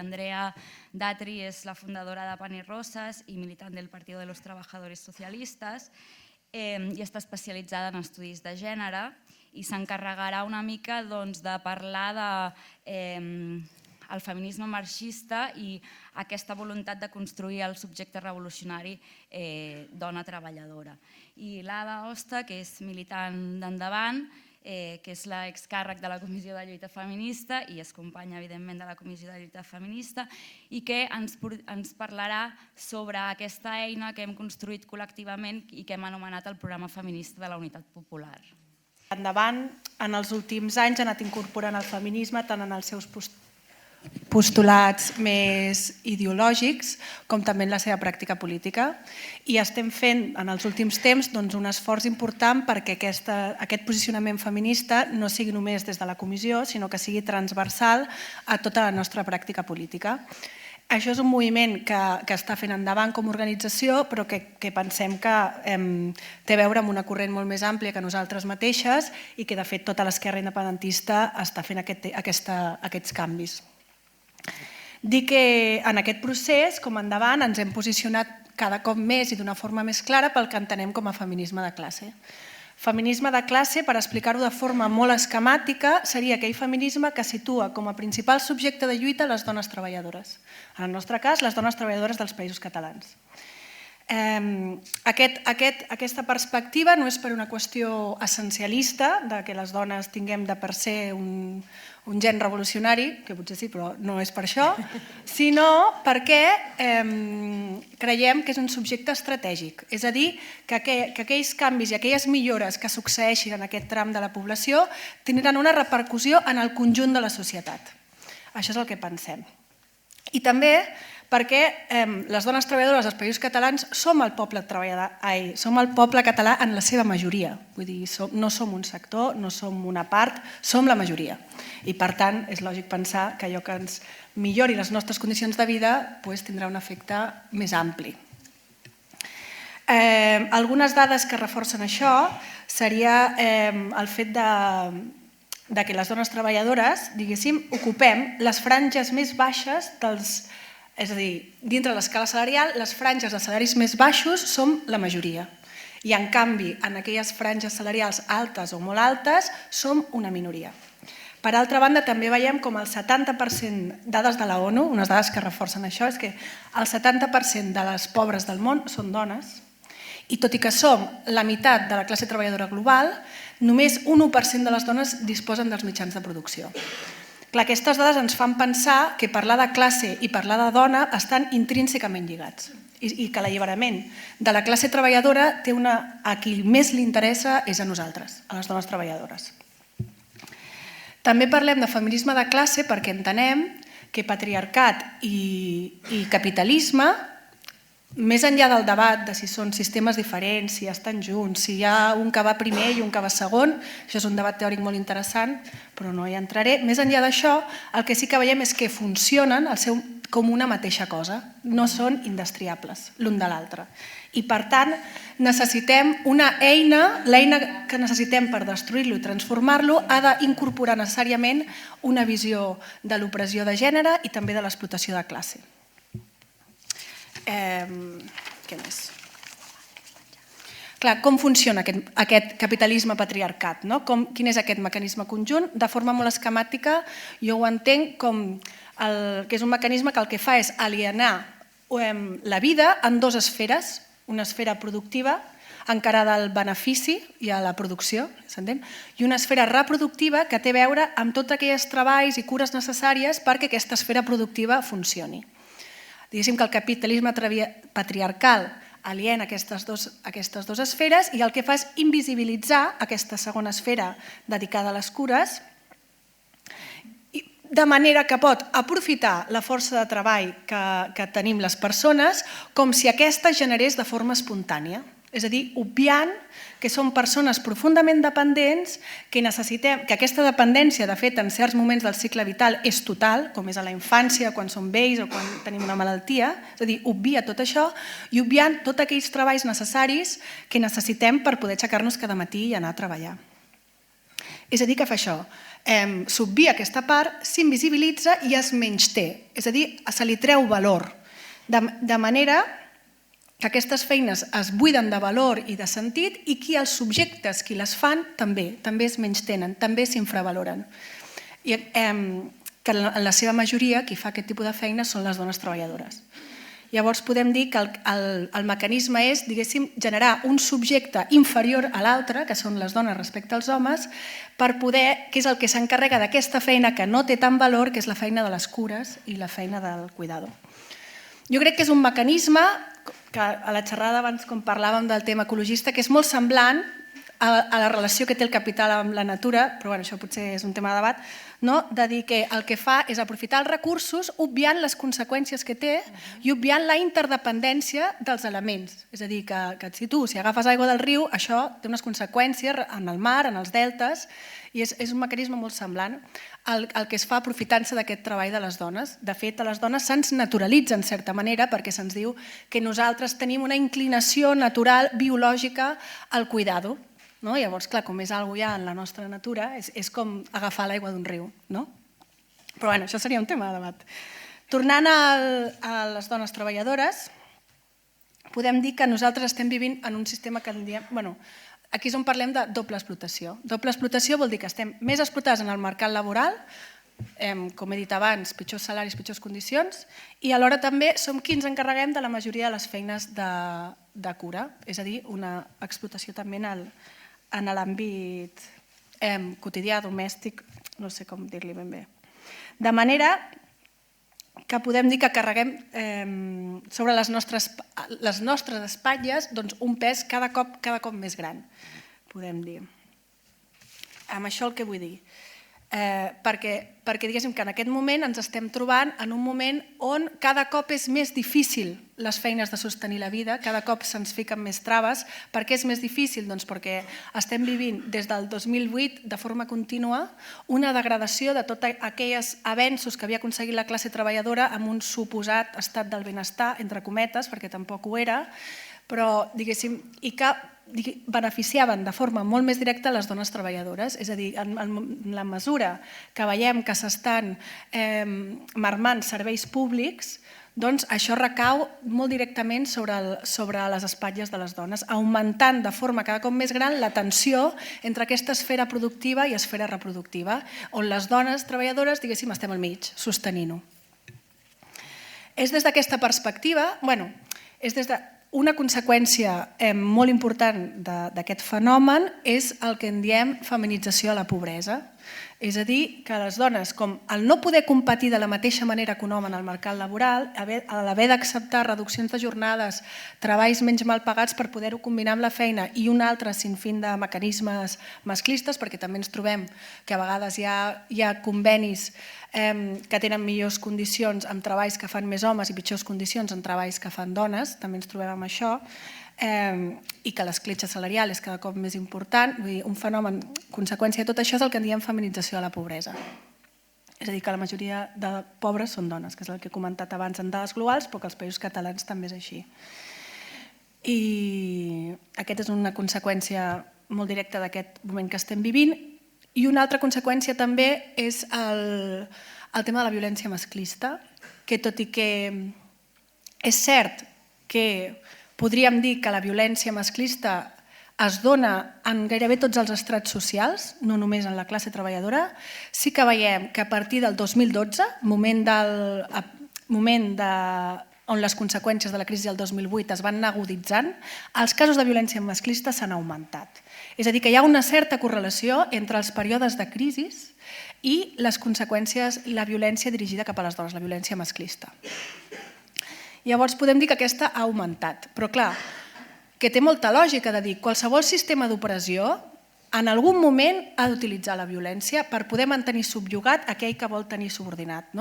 Andrea Datri es la fundadora de Pan y Rosas i militant del Partido de los Trabajadores Socialistas i està especialitzada en estudis de gènere i s'encarregarà una mica de parlar del feminisme marxista i aquesta voluntat de construir el subjecte revolucionari dona treballadora. I l'Ada Hosta, que és militant d'Endavant, que és l'excàrrec de la Comissió de Lluita Feminista i és companya, evidentment, de la Comissió de Lluita Feminista i que ens parlarà sobre aquesta eina que hem construït col·lectivament i que hem anomenat el Programa Feminista de la Unitat Popular. Endavant, en els últims anys, ha anat incorporant el feminisme tant en els seus postulats més ideològics com també en la seva pràctica política. I estem fent en els últims temps un esforç important perquè aquest posicionament feminista no sigui només des de la comissió, sinó que sigui transversal a tota la nostra pràctica política. Això és un moviment que està fent Endavant com a organització, però que pensem que té a veure amb una corrent molt més àmplia que nosaltres mateixes i que, de fet, tota l'esquerra independentista està fent aquests canvis. Dir que en aquest procés, com Endavant, ens hem posicionat cada cop més i d'una forma més clara pel que entenem com a feminisme de classe. Feminisme de classe, per explicar-ho de forma molt esquemàtica, seria aquell feminisme que situa com a principal subjecte de lluita les dones treballadores. En el nostre cas, les dones treballadores dels països catalans. Aquesta perspectiva no és per una qüestió essencialista de que les dones tinguem de per ser un gen revolucionari, que potser sí, però no és per això, sinó perquè creiem que és un subjecte estratègic. És a dir, que aquells canvis i aquelles millores que succeeixin en aquest tram de la població tindran una repercussió en el conjunt de la societat. Això és el que pensem. I també perquè les dones treballadores dels països catalans som el poble català en la seva majoria. Vull dir, no som un sector, no som una part, som la majoria. I per tant, és lògic pensar que allò que ens millori les nostres condicions de vida tindrà un efecte més ampli. Algunes dades que reforcen això seria el fet que les dones treballadores, diguéssim, ocupem les franges més baixes dels... És a dir, dintre de l'escala salarial, les franges de salaris més baixos som la majoria. I, en canvi, en aquelles franges salarials altes o molt altes, som una minoria. Per altra banda, també veiem com el 70%, dades de la ONU, unes dades que reforcen això, és que el 70% de les pobres del món són dones, i tot i que som la meitat de la classe treballadora global, només un 1% de les dones disposen dels mitjans de producció. Clar, aquestes dades ens fan pensar que parlar de classe i parlar de dona estan intrínsecament lligats i que l'alliberament de la classe treballadora a qui més li interessa és a nosaltres, a les dones treballadores. També parlem de feminisme de classe perquè entenem que patriarcat i capitalisme, més enllà del debat de si són sistemes diferents, si estan junts, si hi ha un que va primer i un que va segon, això és un debat teòric molt interessant, però no hi entraré. Més enllà d'això, el que sí que veiem és que funcionen com una mateixa cosa, no són indestriables l'un de l'altre. I per tant, necessitem una eina, l'eina que necessitem per destruir-lo i transformar-lo ha d'incorporar necessàriament una visió de l'opressió de gènere i també de l'explotació de classe. Què més? Clar, com funciona aquest capitalisme patriarcat? Quin és aquest mecanisme conjunt? De forma molt esquemàtica, jo ho entenc com que és un mecanisme que el que fa és alienar la vida en dues esferes, una esfera productiva encarada al benefici i a la producció, s'entén? I una esfera reproductiva que té a veure amb tots aquells treballs i cures necessàries perquè aquesta esfera productiva funcioni. Diguéssim que el capitalisme patriarcal aliena aquestes dues esferes i el que fa és invisibilitzar aquesta segona esfera dedicada a les cures de manera que pot aprofitar la força de treball que tenim les persones com si aquesta generés de forma espontània. És a dir, obviant que són persones profundament dependents, que necessitem, que aquesta dependència, de fet, en certs moments del cicle vital és total, com és a la infància, quan som vells o quan tenim una malaltia, és a dir, obvia tot això i obviant tots aquells treballs necessaris que necessitem per poder aixecar-nos cada matí i anar a treballar. És a dir, que fa això, s'obvia aquesta part, s'invisibilitza i es menysté, és a dir, se li treu valor, de manera que aquestes feines es buiden de valor i de sentit i que els subjectes qui les fan també es menystenen, també s'infravaloren. I que en la seva majoria qui fa aquest tipus de feines són les dones treballadores. Llavors podem dir que el mecanisme és, diguéssim, generar un subjecte inferior a l'altre, que són les dones respecte als homes, per poder, que és el que s'encarrega d'aquesta feina que no té tant valor, que és la feina de les cures i la feina del cuidador. Jo crec que és un mecanisme que a la xerrada abans, com parlàvem del tema ecologista, que és molt semblant a la relació que té el capital amb la natura, però això potser és un tema de debat, de dir que el que fa és aprofitar els recursos obviant les conseqüències que té i obviant la interdependència dels elements. És a dir, que si agafes aigua del riu, això té unes conseqüències en el mar, en els deltes, i és un mecanisme molt semblant al que es fa aprofitant-se d'aquest treball de les dones. De fet, a les dones se'ns naturalitza en certa manera perquè se'ns diu que nosaltres tenim una inclinació natural, biològica, al cuidado. Llavors, clar, com és alguna cosa ja en la nostra natura, és com agafar l'aigua d'un riu. Però bé, això seria un tema de debat. Tornant a les dones treballadores, podem dir que nosaltres estem vivint en un sistema que en diem... Aquí és on parlem de doble explotació. Doble explotació vol dir que estem més explotades en el mercat laboral, com he dit abans, pitjors salaris, pitjors condicions, i alhora també som qui ens encarreguem de la majoria de les feines de cura, és a dir, una explotació també en l'àmbit quotidià, domèstic, no sé com dir-li ben bé. De manera que podem dir que carreguem sobre les nostres espatlles un pes cada cop més gran, podem dir. Amb això el que vull dir? Perquè diguéssim que en aquest moment ens estem trobant en un moment on cada cop és més difícil les feines de sostenir la vida, cada cop se'ns fiquen més traves. Per què és més difícil? Doncs perquè estem vivint des del 2008 de forma contínua una degradació de tots aquells avenços que havia aconseguit la classe treballadora amb un suposat estat del benestar, entre cometes, perquè tampoc ho era, però diguéssim, i que beneficiaven de forma molt més directa les dones treballadores. És a dir, en la mesura que veiem que s'estan marmant serveis públics, doncs això recau molt directament sobre les espatlles de les dones, augmentant de forma cada cop més gran la tensió entre aquesta esfera productiva i esfera reproductiva, on les dones treballadores, diguéssim, estem al mig, sostenint-ho. És des d'aquesta perspectiva, és des de una conseqüència molt important d'aquest fenomen és el que en diem feminització de la pobresa. És a dir, que les dones, com al no poder competir de la mateixa manera que un home en el mercat laboral, a l'haver d'acceptar reduccions de jornades, treballs menys mal pagats per poder-ho combinar amb la feina i un altre sinfín de mecanismes masclistes, perquè també ens trobem que a vegades hi ha convenis que tenen millors condicions amb treballs que fan més homes i pitjors condicions en treballs que fan dones, també ens trobem amb això, i que l'escletxa salarial és cada cop més important. Un fenomen, conseqüència de tot això, és el que en diem feminització de la pobresa. És a dir, que la majoria de pobres són dones, que és el que he comentat abans en dades globals, però que als països catalans també és així. I aquesta és una conseqüència molt directa d'aquest moment que estem vivint. I una altra conseqüència també és el tema de la violència masclista, que tot i que és cert que podríem dir que la violència masclista es dona en gairebé tots els estrats socials, no només en la classe treballadora, sí que veiem que a partir del 2012, moment on les conseqüències de la crisi del 2008 es van anar aguditzant, els casos de violència masclista s'han augmentat. És a dir, que hi ha una certa correlació entre els períodes de crisi i les conseqüències i la violència dirigida cap a les dones, la violència masclista. Llavors podem dir que aquesta ha augmentat, però clar, que té molta lògica de dir qualsevol sistema d'opressió en algun moment ha d'utilitzar la violència per poder mantenir subjugat aquell que vol tenir subordinat.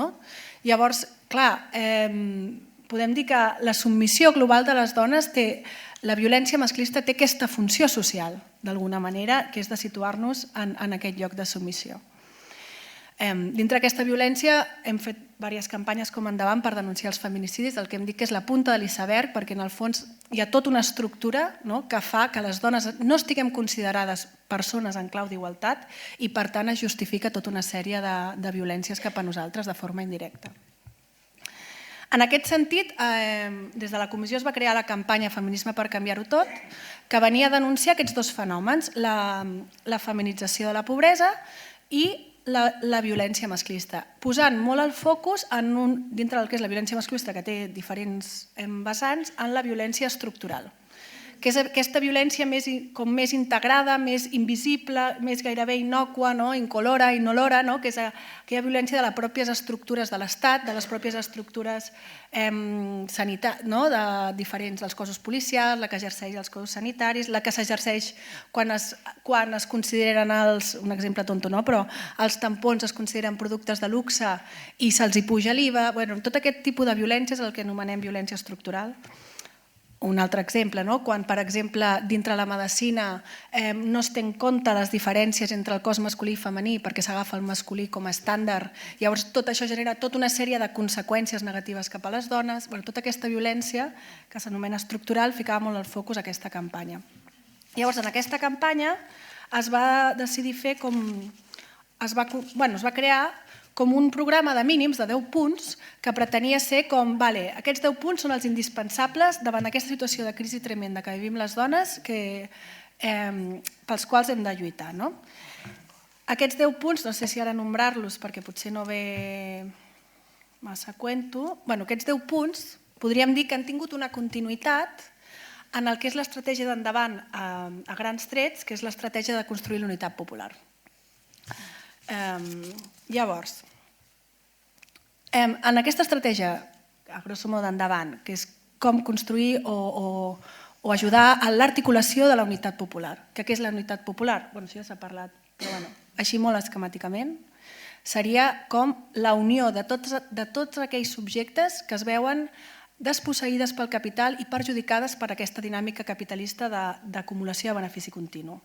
Llavors, clar, podem dir que la submissió global de les dones té la violència masclista té aquesta funció social, d'alguna manera, que és de situar-nos en aquest lloc de submissió. Dintre d'aquesta violència hem fet diverses campanyes com endavant per denunciar els feminicidis, el que hem dit que és la punta de l'iceberg, perquè en el fons hi ha tota una estructura que fa que les dones no estiguem considerades persones en clau d'igualtat i per tant es justifica tota una sèrie de violències cap a nosaltres de forma indirecta. En aquest sentit, des de la comissió es va crear la campanya Feminisme per canviar-ho tot, que venia a denunciar aquests dos fenòmens, la feminització de la pobresa i la violència masclista, posant molt el focus dintre del que és la violència masclista, que té diferents vessants, en la violència estructural, que és aquesta violència com més integrada, més invisible, més gairebé innòcua, incolora, inolora, que és aquella violència de les pròpies estructures de l'Estat, de les pròpies estructures diferents dels cossos policials, la que exerceix els cossos sanitaris, la que s'exerceix quan es consideren un exemple tonto, però els tampons es consideren productes de luxe i se'ls hi puja l'IVA. Tot aquest tipus de violència és el que anomenem violència estructural. Un altre exemple, quan, per exemple, dintre la medicina no es té en compte les diferències entre el cos masculí i femení perquè s'agafa el masculí com a estàndard, llavors tot això genera tota una sèrie de conseqüències negatives cap a les dones. Tota aquesta violència, que s'anomena estructural, ficava molt el focus a aquesta campanya. Llavors, en aquesta campanya es va decidir fer es va crear com un programa de mínims de 10 punts que pretenia ser com, aquests 10 punts són els indispensables davant aquesta situació de crisi tremenda que vivim les dones pels quals hem de lluitar. Aquests 10 punts, no sé si ara nombrar-los perquè potser no ve massa cuento, aquests 10 punts podríem dir que han tingut una continuïtat en el que és l'estratègia d'endavant a grans trets, que és l'estratègia de construir l'unitat popular. Llavors, en aquesta estratègia, a grosso modo endavant, que és com construir o ajudar a l'articulació de la unitat popular. Què és la unitat popular? Això ja s'ha parlat, però així molt esquemàticament, seria com la unió de tots aquells subjectes que es veuen desposseïdes pel capital i perjudicades per aquesta dinàmica capitalista d'acumulació de benefici continu.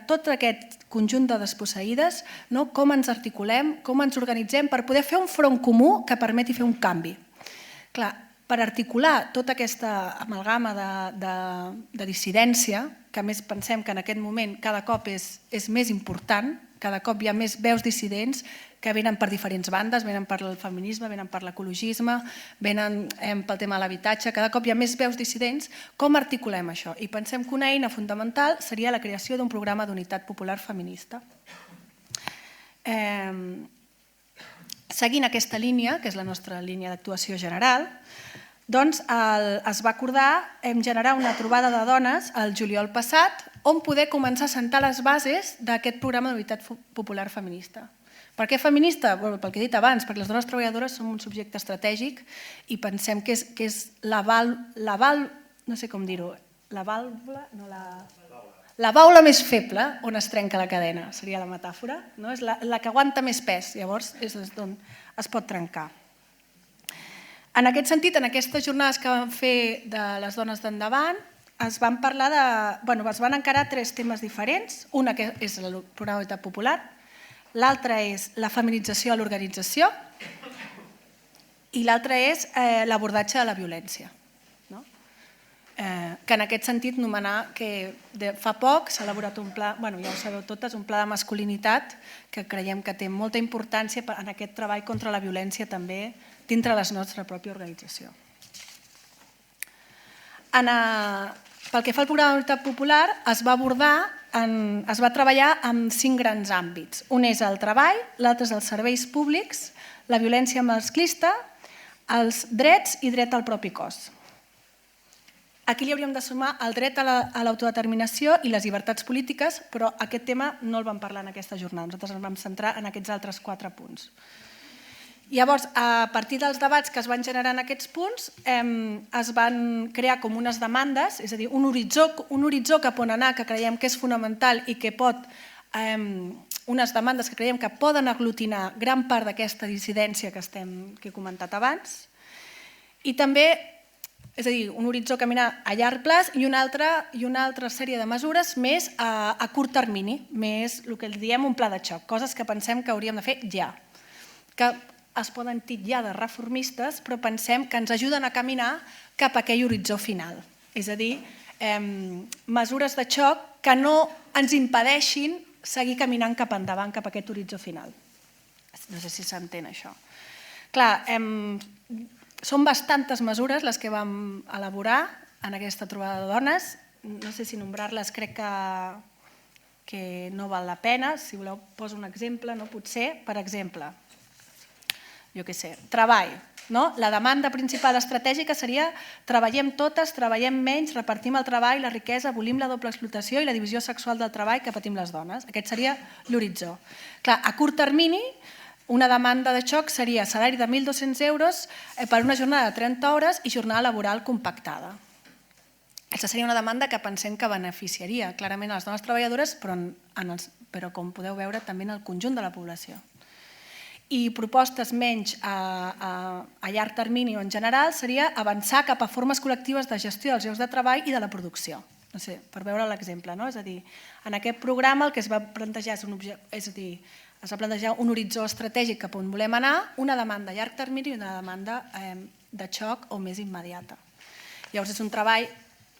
Tot aquest conjunt de desposseïdes, com ens articulem, com ens organitzem per poder fer un front comú que permeti fer un canvi. Per articular tota aquesta amalgama de dissidència, que a més pensem que en aquest moment cada cop és més important, cada cop hi ha més veus dissidents que venen per diferents bandes, venen per el feminisme, venen per l'ecologisme, venen pel tema de l'habitatge, cada cop hi ha més veus dissidents. Com articulem això? I pensem que una eina fundamental seria la creació d'un programa d'unitat popular feminista. Seguint aquesta línia, que és la nostra línia d'actuació general, doncs es va acordar generar una trobada de dones el juliol passat on poder començar a assentar les bases d'aquest programa d'unitat popular feminista. Per què feminista? Pel que he dit abans, perquè les dones treballadores som un subjecte estratègic i pensem que és la baula més feble on es trenca la cadena, seria la metàfora. És la que aguanta més pes, llavors és on es pot trencar. En aquest sentit, en aquestes jornades que vam fer de les dones d'endavant, es van encarar 3 temes diferents. Una que és el programa d'unitat popular, l'altra és la feminització a l'organització i l'altra és l'abordatge de la violència. Que en aquest sentit nomenar que fa poc s'ha elaborat un pla, ja ho sabeu totes, un pla de masculinitat que creiem que té molta importància en aquest treball contra la violència també dintre la nostra pròpia organització. Pel que fa al programa d'unitat popular, es va treballar en 5 grans àmbits. Un és el treball, l'altre és els serveis públics, la violència masclista, els drets i dret al propi cos. Aquí li hauríem de sumar el dret a l'autodeterminació i les llibertats polítiques, però aquest tema no el vam parlar en aquesta jornada. Nosaltres ens vam centrar en aquests altres 4 punts. Llavors, a partir dels debats que es van generar en aquests punts, es van crear com unes demandes, és a dir, un horitzó cap on anar que creiem que és fonamental i que pot, unes demandes que creiem que poden aglutinar gran part d'aquesta dissidència que he comentat abans. I també És a dir, un horitzó caminar a llarg plaç i una altra sèrie de mesures més a curt termini, més el que diem un pla de xoc, coses que pensem que hauríem de fer ja, que es poden titllar de reformistes, però pensem que ens ajuden a caminar cap a aquell horitzó final. És a dir, mesures de xoc que no ens impedeixin seguir caminant cap endavant, cap a aquest horitzó final. No sé si s'entén això. Clar, són bastantes mesures les que vam elaborar en aquesta trobada de dones. No sé si nombrar-les, crec que no val la pena. Si voleu, poso un exemple. Potser, per exemple, jo què sé, treball. La demanda principal estratègica seria treballem totes, treballem menys, repartim el treball, la riquesa, abolim la doble explotació i la divisió sexual del treball que patim les dones. Aquest seria l'horitzó. Clar, a curt termini, una demanda de xoc seria salari de 1.200 euros per una jornada de 30 hores i jornada laboral compactada. Aquesta seria una demanda que pensem que beneficiaria clarament a les dones treballadores, però com podeu veure també en el conjunt de la població. I propostes menys a llarg termini o en general seria avançar cap a formes col·lectives de gestió dels llocs de treball i de la producció. No sé, per veure l'exemple. És a dir, en aquest programa el que es va plantejar es va plantejar un horitzó estratègic cap on volem anar, una demanda a llarg termini i una demanda de xoc o més immediata. Llavors és un treball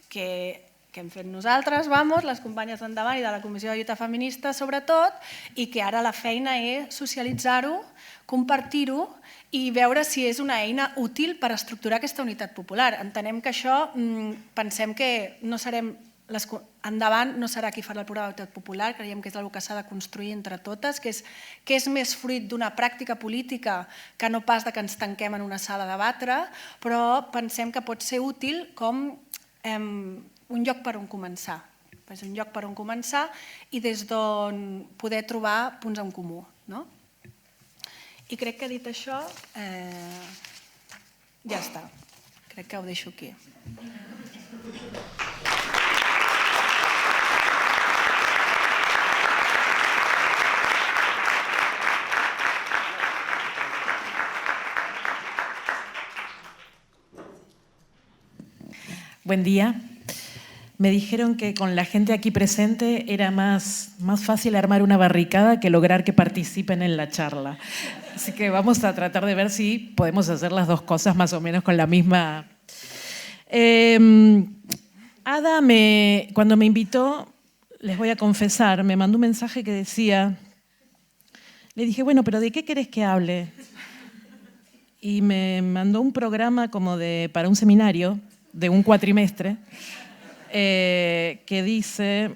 que hem fet nosaltres, les companyes d'Endavant i de la Comissió de Lluita Feminista sobretot, i que ara la feina és socialitzar-ho, compartir-ho i veure si és una eina útil per estructurar aquesta unitat popular. Entenem que això, pensem que no serem Endavant no serà qui farà el programa d'unitat popular, creiem que és una cosa que s'ha de construir entre totes, que és més fruit d'una pràctica política que no pas que ens tanquem en una sala a debatre, però pensem que pot ser útil com un lloc per on començar. És un lloc per on començar i des d'on poder trobar punts en comú. I crec que dit això, ja està. Crec que ho deixo aquí. Buen día. Me dijeron que con la gente aquí presente era más fácil armar una barricada que lograr que participen en la charla. Así que vamos a tratar de ver si podemos hacer las dos cosas más o menos con la misma... Ada, cuando me invitó, les voy a confesar, me mandó un mensaje que decía... Le dije, bueno, pero ¿de qué querés que hable? Y me mandó un programa como para un seminario de un cuatrimestre, que dice,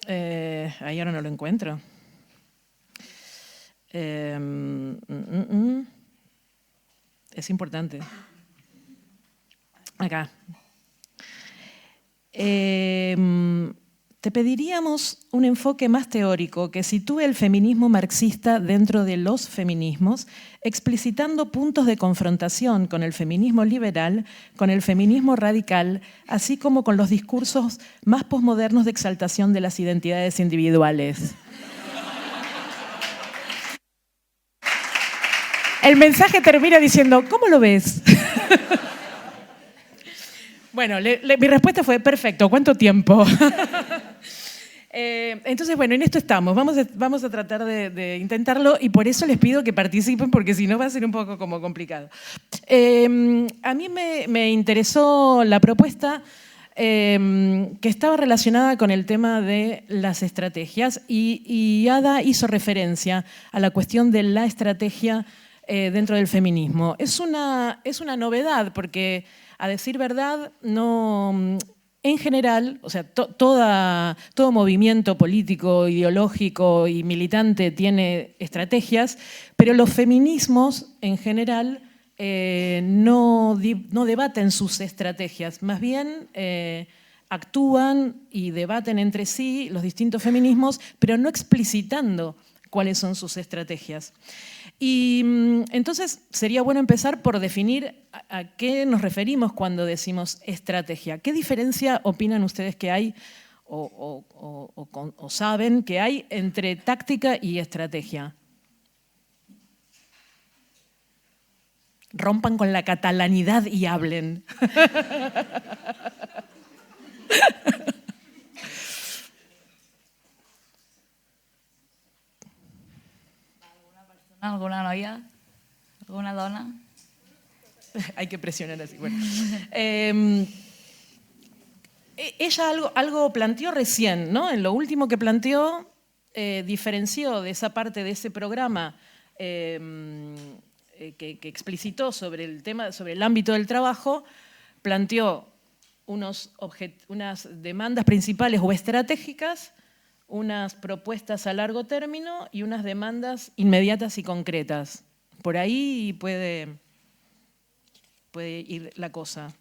ahí ahora no lo encuentro, es importante, acá, te pediríamos un enfoque más teórico que sitúe el feminismo marxista dentro de los feminismos, explicitando puntos de confrontación con el feminismo liberal, con el feminismo radical, así como con los discursos más posmodernos de exaltación de las identidades individuales. El mensaje termina diciendo, ¿cómo lo ves? Bueno, mi respuesta fue, perfecto, ¿cuánto tiempo? Entonces, bueno, en esto estamos. Vamos a tratar de intentarlo y por eso les pido que participen porque si no va a ser un poco como complicado. A mí me interesó la propuesta que estaba relacionada con el tema de las estrategias y Ada hizo referencia a la cuestión de la estrategia dentro del feminismo. Es una novedad porque, a decir verdad, no... En general, o sea, todo movimiento político, ideológico y militante tiene estrategias, pero los feminismos en general no debaten sus estrategias, más bien actúan y debaten entre sí los distintos feminismos, pero no explicitando cuáles son sus estrategias. Y entonces sería bueno empezar por definir a qué nos referimos cuando decimos estrategia. ¿Qué diferencia opinan ustedes que hay o saben que hay entre táctica y estrategia? rompan con la catalanidad y hablen. ¿Alguna noia? ¿Alguna dona? Hay que presionar así. Bueno. Ella algo planteó recién, ¿no? En lo último que planteó, diferenció de esa parte de ese programa que explicitó sobre el tema, sobre el ámbito del trabajo, planteó unas demandas principales o estratégicas, unas propuestas a largo término y unas demandas inmediatas y concretas. Por ahí puede ir la cosa.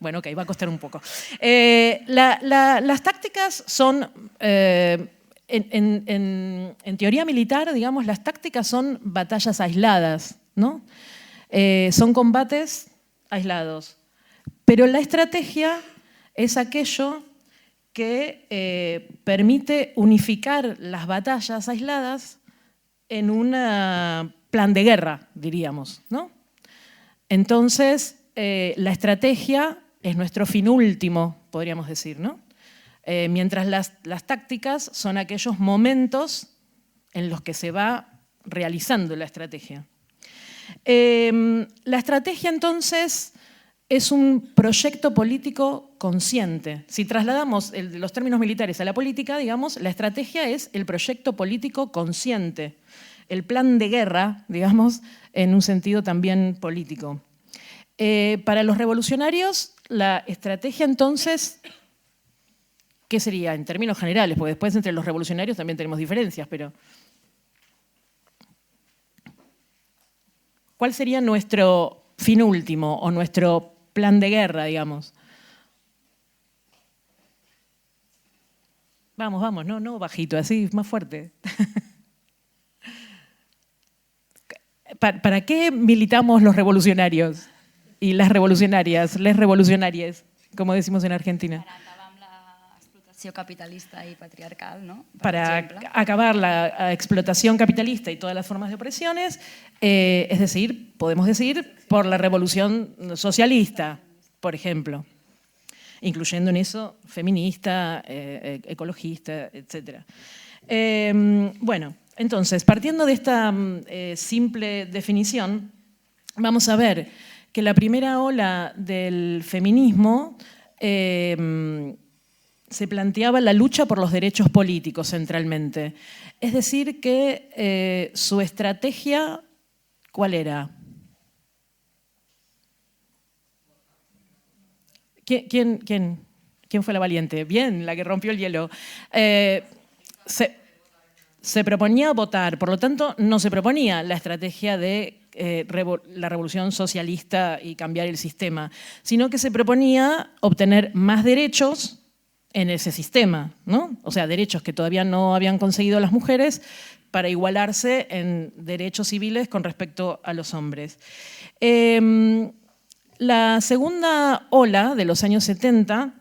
Bueno, ok, va a costar un poco. Las tácticas son, en teoría militar, digamos, las tácticas son batallas aisladas, ¿no? Son combates aislados. Pero la estrategia es aquello que permite unificar las batallas aisladas en un plan de guerra, diríamos, ¿no? Entonces, la estrategia es nuestro fin último, podríamos decir, ¿no? Mientras las tácticas son aquellos momentos en los que se va realizando la estrategia. La estrategia, entonces, es un proyecto político consciente. Si trasladamos los términos militares a la política, digamos, la estrategia es el proyecto político consciente, el plan de guerra, digamos, en un sentido también político. Para los revolucionarios, la estrategia, entonces, ¿qué sería? En términos generales, porque después entre los revolucionarios también tenemos diferencias, pero ¿cuál sería nuestro fin último o nuestro plan de guerra, digamos? Vamos, no bajito, así, más fuerte. ¿Para qué militamos los revolucionarios y las revolucionarias, les revolucionarias, como decimos en Argentina? Para acabar amb la explotació capitalista y patriarcal, ¿no? Para acabar la explotación capitalista y todas las formas de opresiones, es decir, podemos decir, por la revolución socialista, por ejemplo, incluyendo en eso feminista, ecologista, etc. Bueno, entonces, partiendo de esta simple definición, vamos a ver que la primera ola del feminismo se planteaba la lucha por los derechos políticos centralmente. Es decir, que su estrategia, ¿cuál era? ¿Quién fue la valiente? Bien, la que rompió el hielo. Se proponía votar, por lo tanto, no se proponía la estrategia de la revolución socialista y cambiar el sistema, sino que se proponía obtener más derechos en ese sistema, ¿no? O sea, derechos que todavía no habían conseguido las mujeres para igualarse en derechos civiles con respecto a los hombres. La segunda ola de los años 70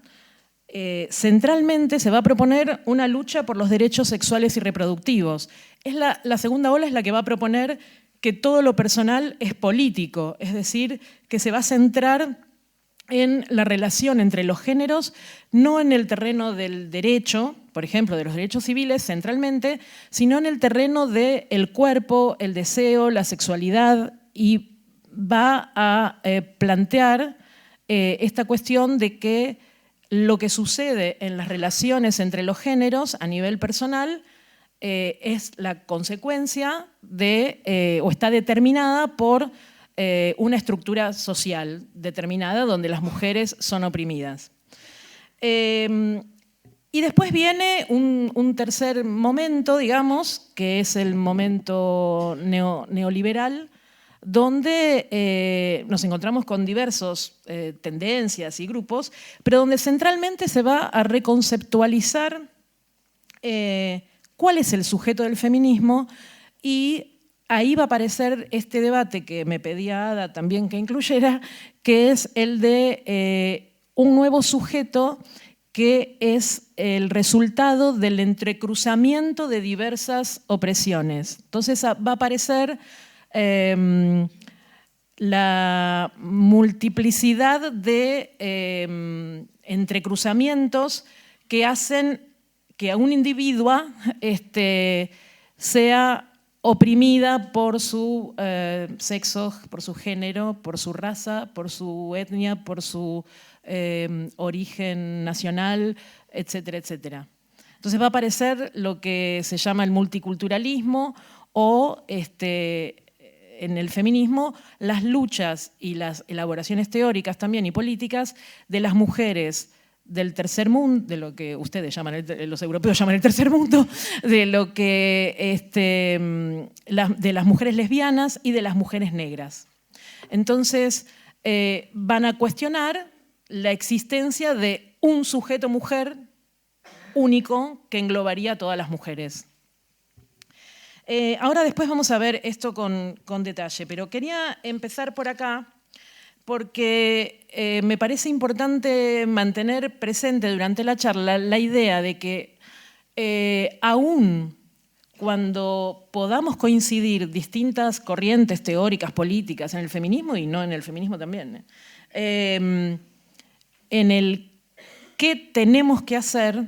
centralmente se va a proponer una lucha por los derechos sexuales y reproductivos. La segunda ola es la que va a proponer que todo lo personal es político, es decir, que se va a centrar en la relación entre los géneros, no en el terreno del derecho, por ejemplo, de los derechos civiles centralmente, sino en el terreno del cuerpo, el deseo, la sexualidad, y va a plantear esta cuestión de que lo que sucede en las relaciones entre los géneros a nivel personal es la consecuencia de, o está determinada por una estructura social determinada donde las mujeres son oprimidas. Y después viene un tercer momento, digamos, que es el momento neoliberal, donde nos encontramos con diversas tendencias y grupos, pero donde centralmente se va a reconceptualizar cuál es el sujeto del feminismo, y ahí va a aparecer este debate que me pedía Ada también que incluyera, que es el de un nuevo sujeto que es el resultado del entrecruzamiento de diversas opresiones. Entonces va a aparecer la multiplicidad de entrecruzamientos que hacen que a un individuo sea oprimida por su sexo, por su género, por su raza, por su etnia, por su origen nacional, etcétera, etcétera. Entonces va a aparecer lo que se llama el multiculturalismo o en el feminismo las luchas y las elaboraciones teóricas también y políticas de las mujeres del tercer mundo, de lo que ustedes llaman, los europeos llaman el tercer mundo, de lo que de las mujeres lesbianas y de las mujeres negras. Entonces van a cuestionar la existencia de un sujeto mujer único que englobaría a todas las mujeres. Ahora después vamos a ver esto con detalle, pero quería empezar por acá porque me parece importante mantener presente durante la charla la idea de que aún cuando podamos coincidir distintas corrientes teóricas, políticas en el feminismo y no en el feminismo también, en el qué tenemos que hacer,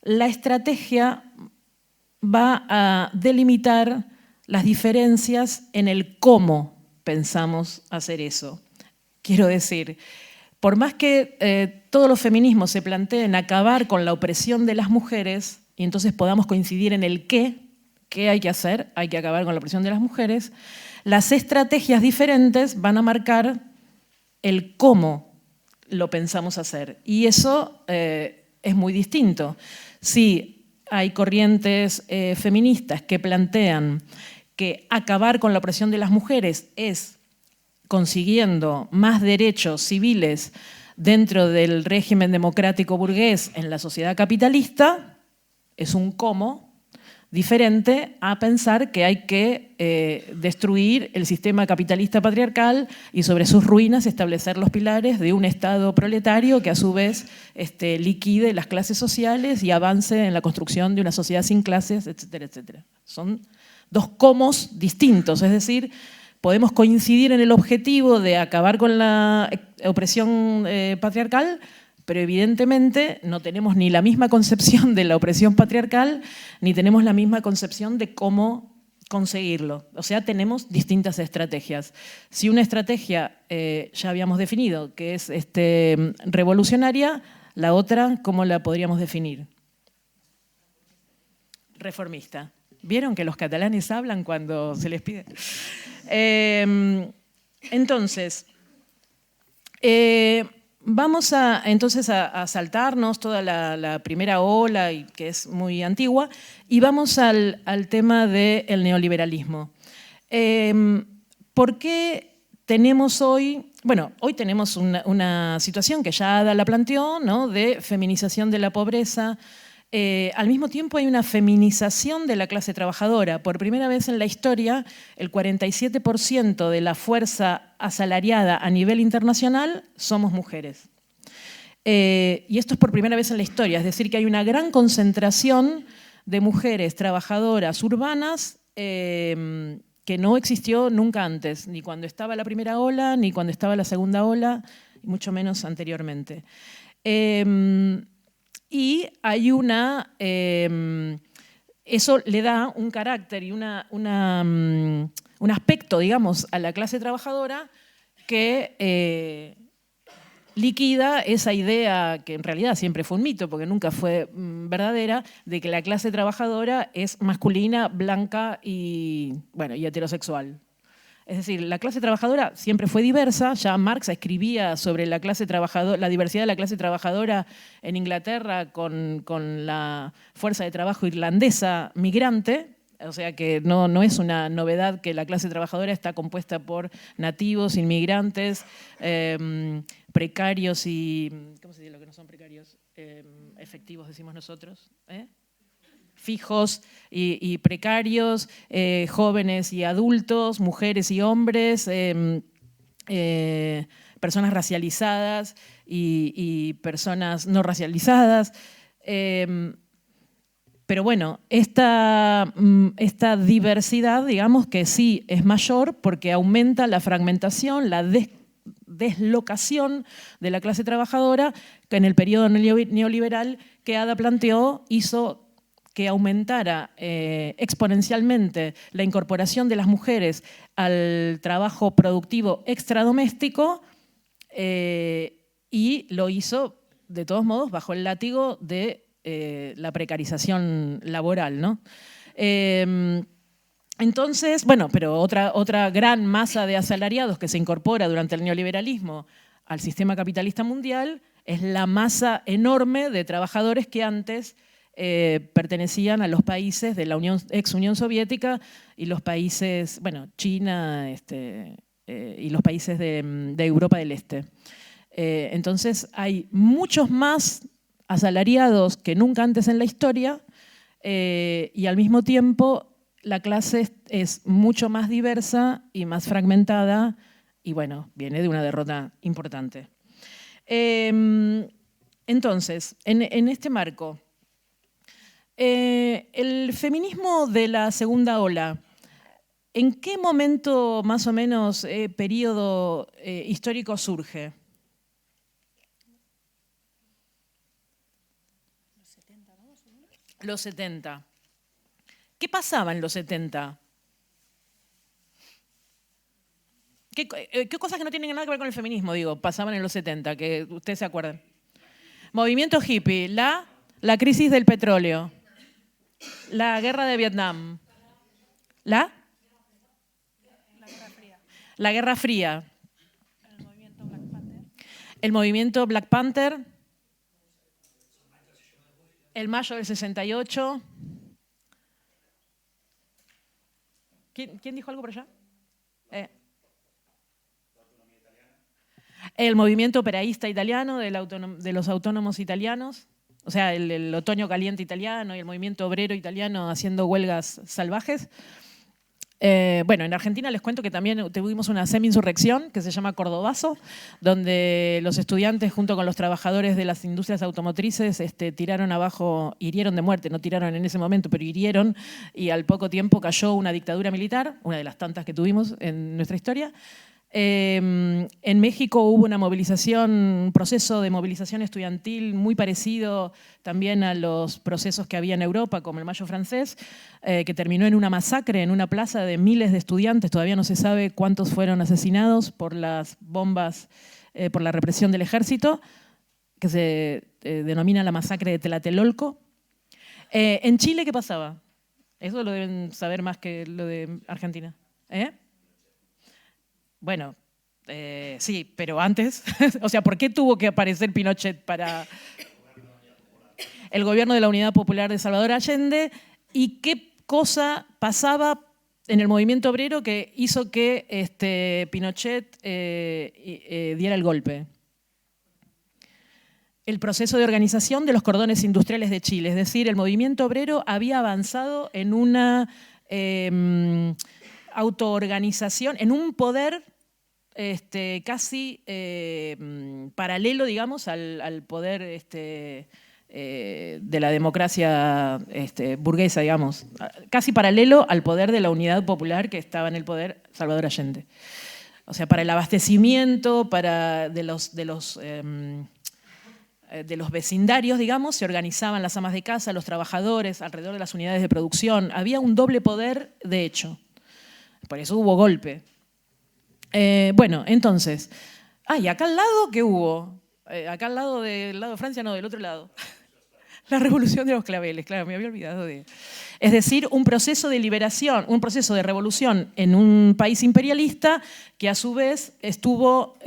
la estrategia va a delimitar las diferencias en el cómo pensamos hacer eso. Quiero decir, por más que todos los feminismos se planteen acabar con la opresión de las mujeres y entonces podamos coincidir en el qué hay que hacer, hay que acabar con la opresión de las mujeres, las estrategias diferentes van a marcar el cómo lo pensamos hacer. Y eso es muy distinto. Si hay corrientes feministas que plantean que acabar con la opresión de las mujeres es consiguiendo más derechos civiles dentro del régimen democrático burgués en la sociedad capitalista, es un cómo diferente a pensar que hay que destruir el sistema capitalista patriarcal y sobre sus ruinas establecer los pilares de un Estado proletario que a su vez liquide las clases sociales y avance en la construcción de una sociedad sin clases, etcétera, etcétera. Son dos cómos distintos, es decir, podemos coincidir en el objetivo de acabar con la opresión patriarcal, pero evidentemente no tenemos ni la misma concepción de la opresión patriarcal, ni tenemos la misma concepción de cómo conseguirlo. O sea, tenemos distintas estrategias. Si una estrategia ya habíamos definido, que es revolucionaria, la otra, ¿cómo la podríamos definir? Reformista. ¿Vieron que los catalanes hablan cuando se les pide? Entonces, vamos a saltarnos toda la primera ola, y que es muy antigua, y vamos al tema del neoliberalismo. ¿Por qué tenemos hoy? Bueno, hoy tenemos una situación que ya Ada la planteó, ¿no?, de feminización de la pobreza. Al mismo tiempo hay una feminización de la clase trabajadora. Por primera vez en la historia, el 47% de la fuerza asalariada a nivel internacional somos mujeres. Y esto es por primera vez en la historia, es decir, que hay una gran concentración de mujeres trabajadoras urbanas que no existió nunca antes, ni cuando estaba la primera ola, ni cuando estaba la segunda ola, y mucho menos anteriormente. Y hay eso le da un carácter y un aspecto, digamos, a la clase trabajadora que liquida esa idea, que en realidad siempre fue un mito, porque nunca fue verdadera, de que la clase trabajadora es masculina, blanca y heterosexual. Es decir, la clase trabajadora siempre fue diversa. Ya Marx escribía sobre la clase trabajadora, la diversidad de la clase trabajadora en Inglaterra con la fuerza de trabajo irlandesa migrante. O sea que no es una novedad que la clase trabajadora está compuesta por nativos, inmigrantes, precarios y... ¿Cómo se dice lo que no son precarios? Efectivos, decimos nosotros. Fijos y precarios, jóvenes y adultos, mujeres y hombres, personas racializadas y personas no racializadas. Pero bueno, esta diversidad, digamos que sí es mayor porque aumenta la fragmentación, la deslocación de la clase trabajadora, que en el periodo neoliberal que Ada planteó hizo que aumentara exponencialmente la incorporación de las mujeres al trabajo productivo extradoméstico y lo hizo, de todos modos, bajo el látigo de la precarización laboral, ¿no? Entonces, bueno, pero otra gran masa de asalariados que se incorpora durante el neoliberalismo al sistema capitalista mundial es la masa enorme de trabajadores que antes pertenecían a los países de la ex Unión Soviética y los países, bueno, China y los países de Europa del Este. Entonces hay muchos más asalariados que nunca antes en la historia y al mismo tiempo la clase es mucho más diversa y más fragmentada y bueno, viene de una derrota importante. Entonces, en este marco, el feminismo de la segunda ola, ¿en qué momento más o menos, periodo histórico surge? Los 70. ¿Qué pasaba en los 70? ¿Qué cosas que no tienen nada que ver con el feminismo, digo, pasaban en los 70, que ustedes se acuerdan? Movimiento hippie, la crisis del petróleo, la guerra de Vietnam, la Guerra Fría, el movimiento Black Panther, el mayo del 68. ¿Quién dijo algo por allá? El movimiento operaísta italiano de los autónomos italianos, o sea, el otoño caliente italiano y el movimiento obrero italiano haciendo huelgas salvajes. Bueno, en Argentina les cuento que también tuvimos una semi-insurrección que se llama Cordobazo, donde los estudiantes junto con los trabajadores de las industrias automotrices tiraron abajo, hirieron de muerte, no tiraron en ese momento, pero hirieron, y al poco tiempo cayó una dictadura militar, una de las tantas que tuvimos en nuestra historia. En México hubo una movilización, un proceso de movilización estudiantil muy parecido también a los procesos que había en Europa, como el Mayo francés, que terminó en una masacre en una plaza de miles de estudiantes. Todavía no se sabe cuántos fueron asesinados por las bombas, por la represión del ejército, que se denomina la masacre de Tlatelolco. En Chile, ¿qué pasaba? Eso lo deben saber más que lo de Argentina. Bueno, sí, pero antes, o sea, ¿por qué tuvo que aparecer Pinochet para el gobierno de la Unidad Popular de Salvador Allende? ¿Y qué cosa pasaba en el movimiento obrero que hizo que Pinochet diera el golpe? El proceso de organización de los cordones industriales de Chile, es decir, el movimiento obrero había avanzado en una autoorganización, en un poder casi paralelo, digamos, al poder de la democracia burguesa, digamos, casi paralelo al poder de la Unidad Popular que estaba en el poder Salvador Allende. O sea, para el abastecimiento de los vecindarios, digamos, se organizaban las amas de casa, los trabajadores alrededor de las unidades de producción. Había un doble poder, de hecho. Por eso hubo golpe. Bueno, entonces, ¿y acá al lado qué hubo? Acá al lado del lado de Francia, no, del otro lado. La revolución de los claveles, claro, me había olvidado de... Es decir, un proceso de liberación, un proceso de revolución en un país imperialista que a su vez estuvo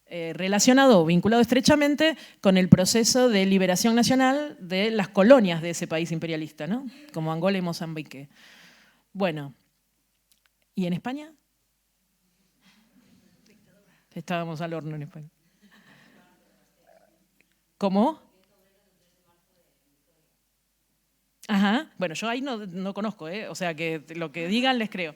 relacionado, vinculado estrechamente con el proceso de liberación nacional de las colonias de ese país imperialista, ¿no? Como Angola y Mozambique. Bueno, ¿y en España? Estábamos al horno en España. ¿Cómo? Ajá. Bueno, yo ahí no conozco, o sea que lo que digan les creo.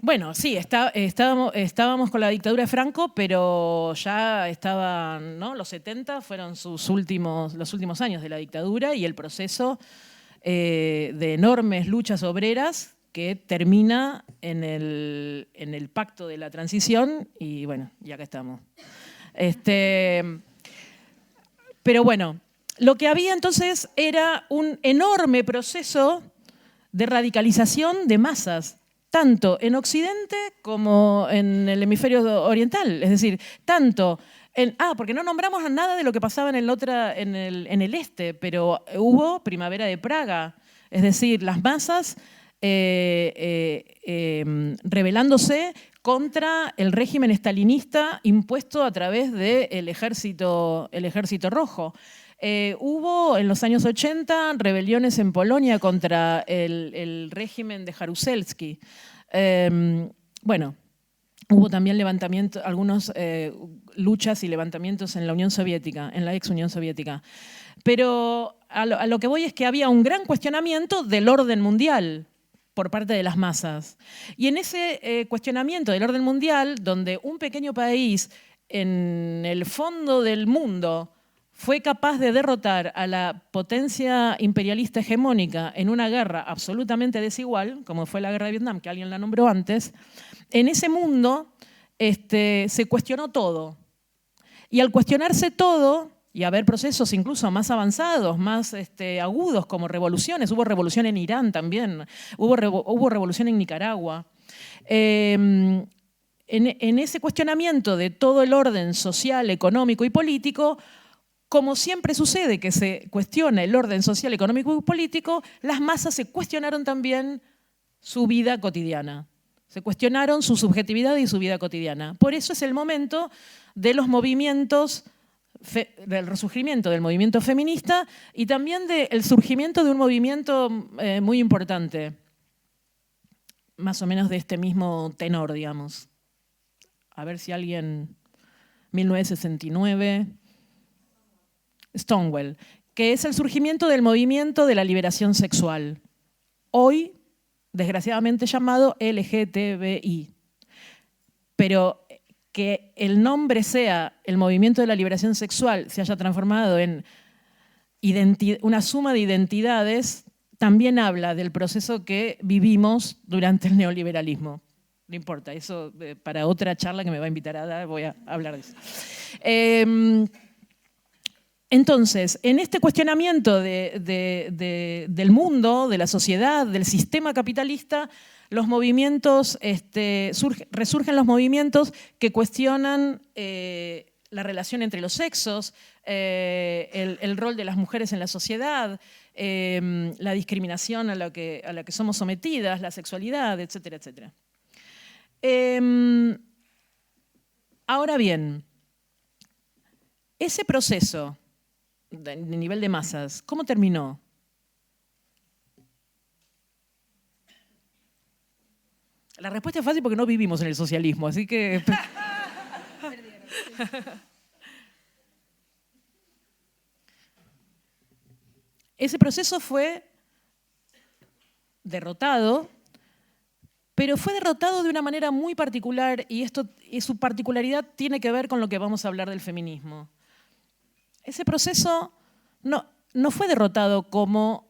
Bueno, sí, estábamos con la dictadura de Franco, pero ya estaban, ¿no? Los 70 fueron los últimos años de la dictadura y el proceso de enormes luchas obreras que termina en el pacto de la transición y bueno, ya que estamos. Pero bueno, lo que había entonces era un enorme proceso de radicalización de masas, tanto en Occidente como en el hemisferio oriental. Es decir, tanto porque no nombramos nada de lo que pasaba en el este, pero hubo Primavera de Praga. Es decir, las masas rebelándose contra el régimen estalinista impuesto a través del ejército rojo. Hubo en los años 80 rebeliones en Polonia contra el régimen de Jaruzelski. Bueno, hubo también algunas luchas y levantamientos en la Unión Soviética, en la ex Unión Soviética. Pero a lo que voy es que había un gran cuestionamiento del orden mundial por parte de las masas. Y en ese cuestionamiento del orden mundial, donde un pequeño país en el fondo del mundo fue capaz de derrotar a la potencia imperialista hegemónica en una guerra absolutamente desigual, como fue la guerra de Vietnam, que alguien la nombró antes, en ese mundo se cuestionó todo. Y al cuestionarse todo, y haber procesos incluso más avanzados, más agudos, como revoluciones, hubo revolución en Irán también, hubo revolución en Nicaragua, en ese cuestionamiento de todo el orden social, económico y político, como siempre sucede que se cuestiona el orden social, económico y político, las masas se cuestionaron también su vida cotidiana. Se cuestionaron su subjetividad y su vida cotidiana. Por eso es el momento de los movimientos, del resurgimiento del movimiento feminista y también del surgimiento de un movimiento muy importante, más o menos de este mismo tenor, digamos. A ver si alguien, 1969... Stonewall, que es el surgimiento del movimiento de la liberación sexual, hoy desgraciadamente llamado LGTBI. Pero que el nombre sea el movimiento de la liberación sexual, se haya transformado en una suma de identidades, también habla del proceso que vivimos durante el neoliberalismo. No importa, eso para otra charla que me va a invitar a dar, voy a hablar de eso. Entonces, en este cuestionamiento del mundo, de la sociedad, del sistema capitalista, los movimientos, resurgen los movimientos que cuestionan la relación entre los sexos, el rol de las mujeres en la sociedad, la discriminación a la que somos sometidas, la sexualidad, etcétera, etcétera. Ahora bien, ese proceso de nivel de masas, ¿cómo terminó? La respuesta es fácil porque no vivimos en el socialismo, así que... Ese proceso fue derrotado, pero fue derrotado de una manera muy particular y su particularidad tiene que ver con lo que vamos a hablar del feminismo. Ese proceso no fue derrotado como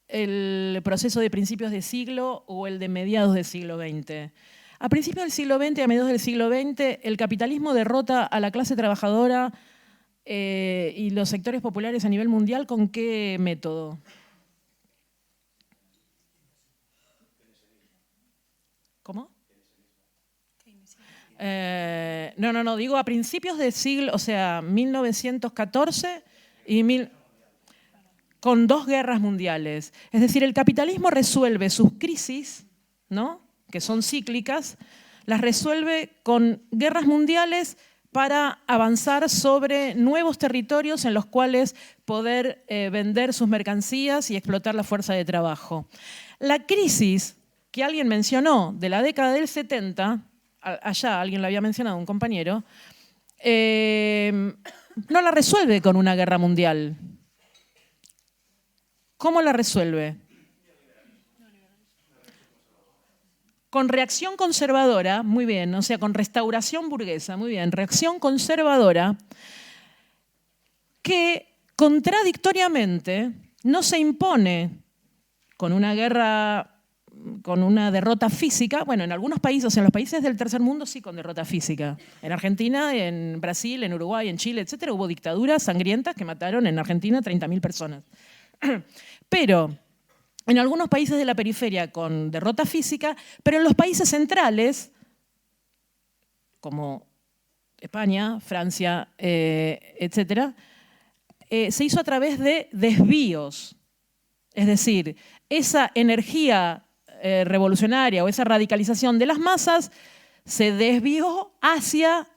el proceso de principios de siglo o el de mediados del siglo XX. A principios del siglo XX y a mediados del siglo XX, el capitalismo derrota a la clase trabajadora y los sectores populares a nivel mundial, ¿con qué método? ¿Cómo? No, digo a principios del siglo, o sea, 1914 con 2 guerras mundiales. Es decir, el capitalismo resuelve sus crisis, ¿no?, que son cíclicas, las resuelve con guerras mundiales para avanzar sobre nuevos territorios en los cuales poder vender sus mercancías y explotar la fuerza de trabajo. La crisis que alguien mencionó de la década del 70, allá alguien lo había mencionado, un compañero, no la resuelve con una guerra mundial. ¿Cómo la resuelve? con reacción conservadora, muy bien, o sea, con restauración burguesa, muy bien, reacción conservadora, que contradictoriamente no se impone con una guerra, con una derrota física. Bueno, en algunos países, o sea, en los países del tercer mundo sí con derrota física. En Argentina, en Brasil, en Uruguay, en Chile, etcétera, hubo dictaduras sangrientas que mataron en Argentina 30.000 personas. Pero en algunos países de la periferia con derrota física, pero en los países centrales, como España, Francia, etcétera, se hizo a través de desvíos. Es decir, esa energía revolucionaria o esa radicalización de las masas se desvió hacia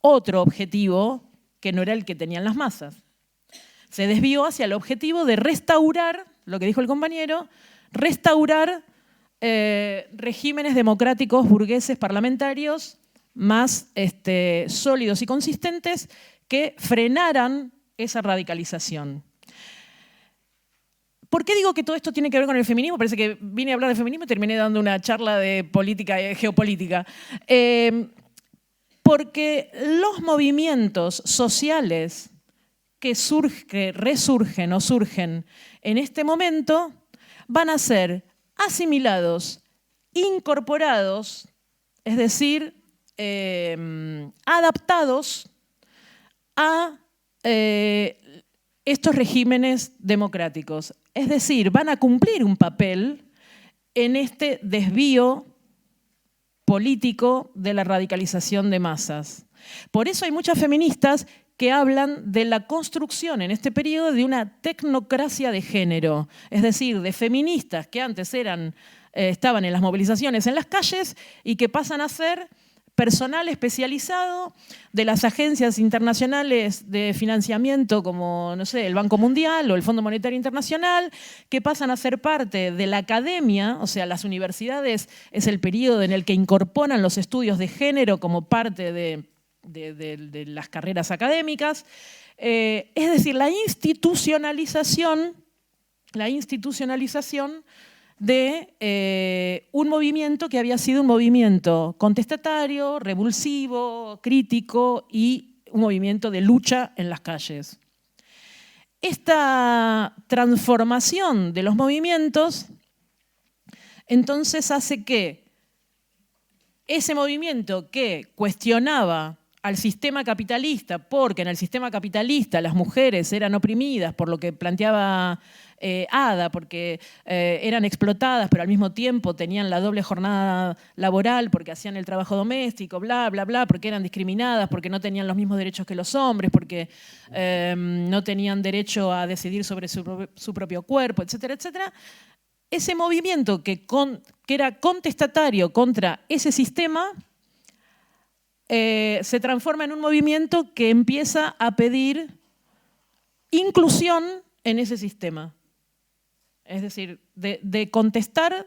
otro objetivo que no era el que tenían las masas. Se desvió hacia el objetivo de restaurar, lo que dijo el compañero, restaurar regímenes democráticos, burgueses, parlamentarios más sólidos y consistentes que frenaran esa radicalización. ¿Por qué digo que todo esto tiene que ver con el feminismo? Parece que vine a hablar de feminismo y terminé dando una charla de política, geopolítica. Porque los movimientos sociales que resurgen o surgen en este momento van a ser asimilados, incorporados, es decir, adaptados a estos regímenes democráticos. Es decir, van a cumplir un papel en este desvío político de la radicalización de masas. Por eso hay muchas feministas que hablan de la construcción en este periodo de una tecnocracia de género, es decir, de feministas que antes estaban en las movilizaciones en las calles y que pasan a ser personal especializado de las agencias internacionales de financiamiento como, no sé, el Banco Mundial o el Fondo Monetario Internacional, que pasan a ser parte de la academia, o sea, las universidades es el periodo en el que incorporan los estudios de género como parte de las carreras académicas. Es decir, la institucionalización de un movimiento que había sido un movimiento contestatario, revulsivo, crítico y un movimiento de lucha en las calles. Esta transformación de los movimientos entonces hace que ese movimiento que cuestionaba al sistema capitalista, porque en el sistema capitalista las mujeres eran oprimidas por lo que planteaba Ada, porque eran explotadas, pero al mismo tiempo tenían la doble jornada laboral, porque hacían el trabajo doméstico, bla, bla, bla, porque eran discriminadas, porque no tenían los mismos derechos que los hombres, porque no tenían derecho a decidir sobre su propio cuerpo, etcétera, etcétera. Ese movimiento que era contestatario contra ese sistema se transforma en un movimiento que empieza a pedir inclusión en ese sistema. Es decir, de contestar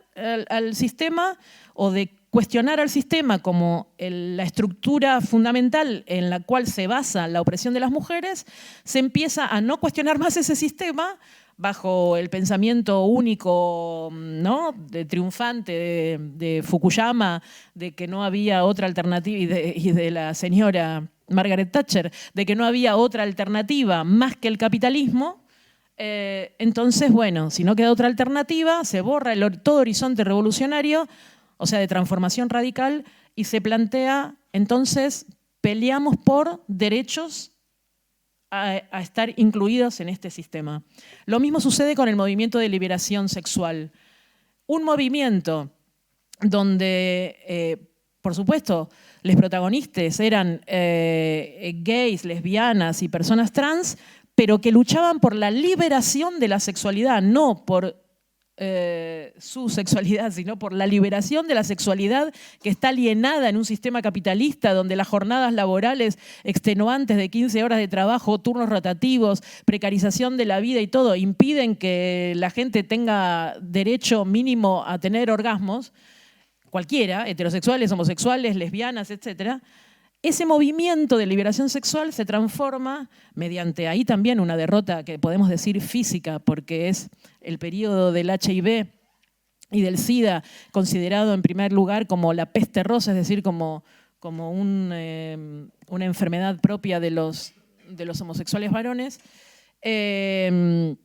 al sistema o de cuestionar al sistema como la estructura fundamental en la cual se basa la opresión de las mujeres, se empieza a no cuestionar más ese sistema bajo el pensamiento único, ¿no?, triunfante de Fukuyama, de que no había otra alternativa, y de la señora Margaret Thatcher, de que no había otra alternativa más que el capitalismo. Entonces, bueno, si no queda otra alternativa, se borra todo horizonte revolucionario, o sea, de transformación radical, y se plantea, entonces, peleamos por derechos a estar incluidos en este sistema. Lo mismo sucede con el movimiento de liberación sexual. Un movimiento donde, por supuesto, los protagonistas eran gays, lesbianas y personas trans, pero que luchaban por la liberación de la sexualidad, no por su sexualidad, sino por la liberación de la sexualidad que está alienada en un sistema capitalista donde las jornadas laborales extenuantes de 15 horas de trabajo, turnos rotativos, precarización de la vida y todo, impiden que la gente tenga derecho mínimo a tener orgasmos, cualquiera, heterosexuales, homosexuales, lesbianas, etc. Ese movimiento de liberación sexual se transforma mediante ahí también una derrota que podemos decir física, porque es el periodo del HIV y del SIDA, considerado en primer lugar como la peste rosa, es decir, como una enfermedad propia de los homosexuales varones, se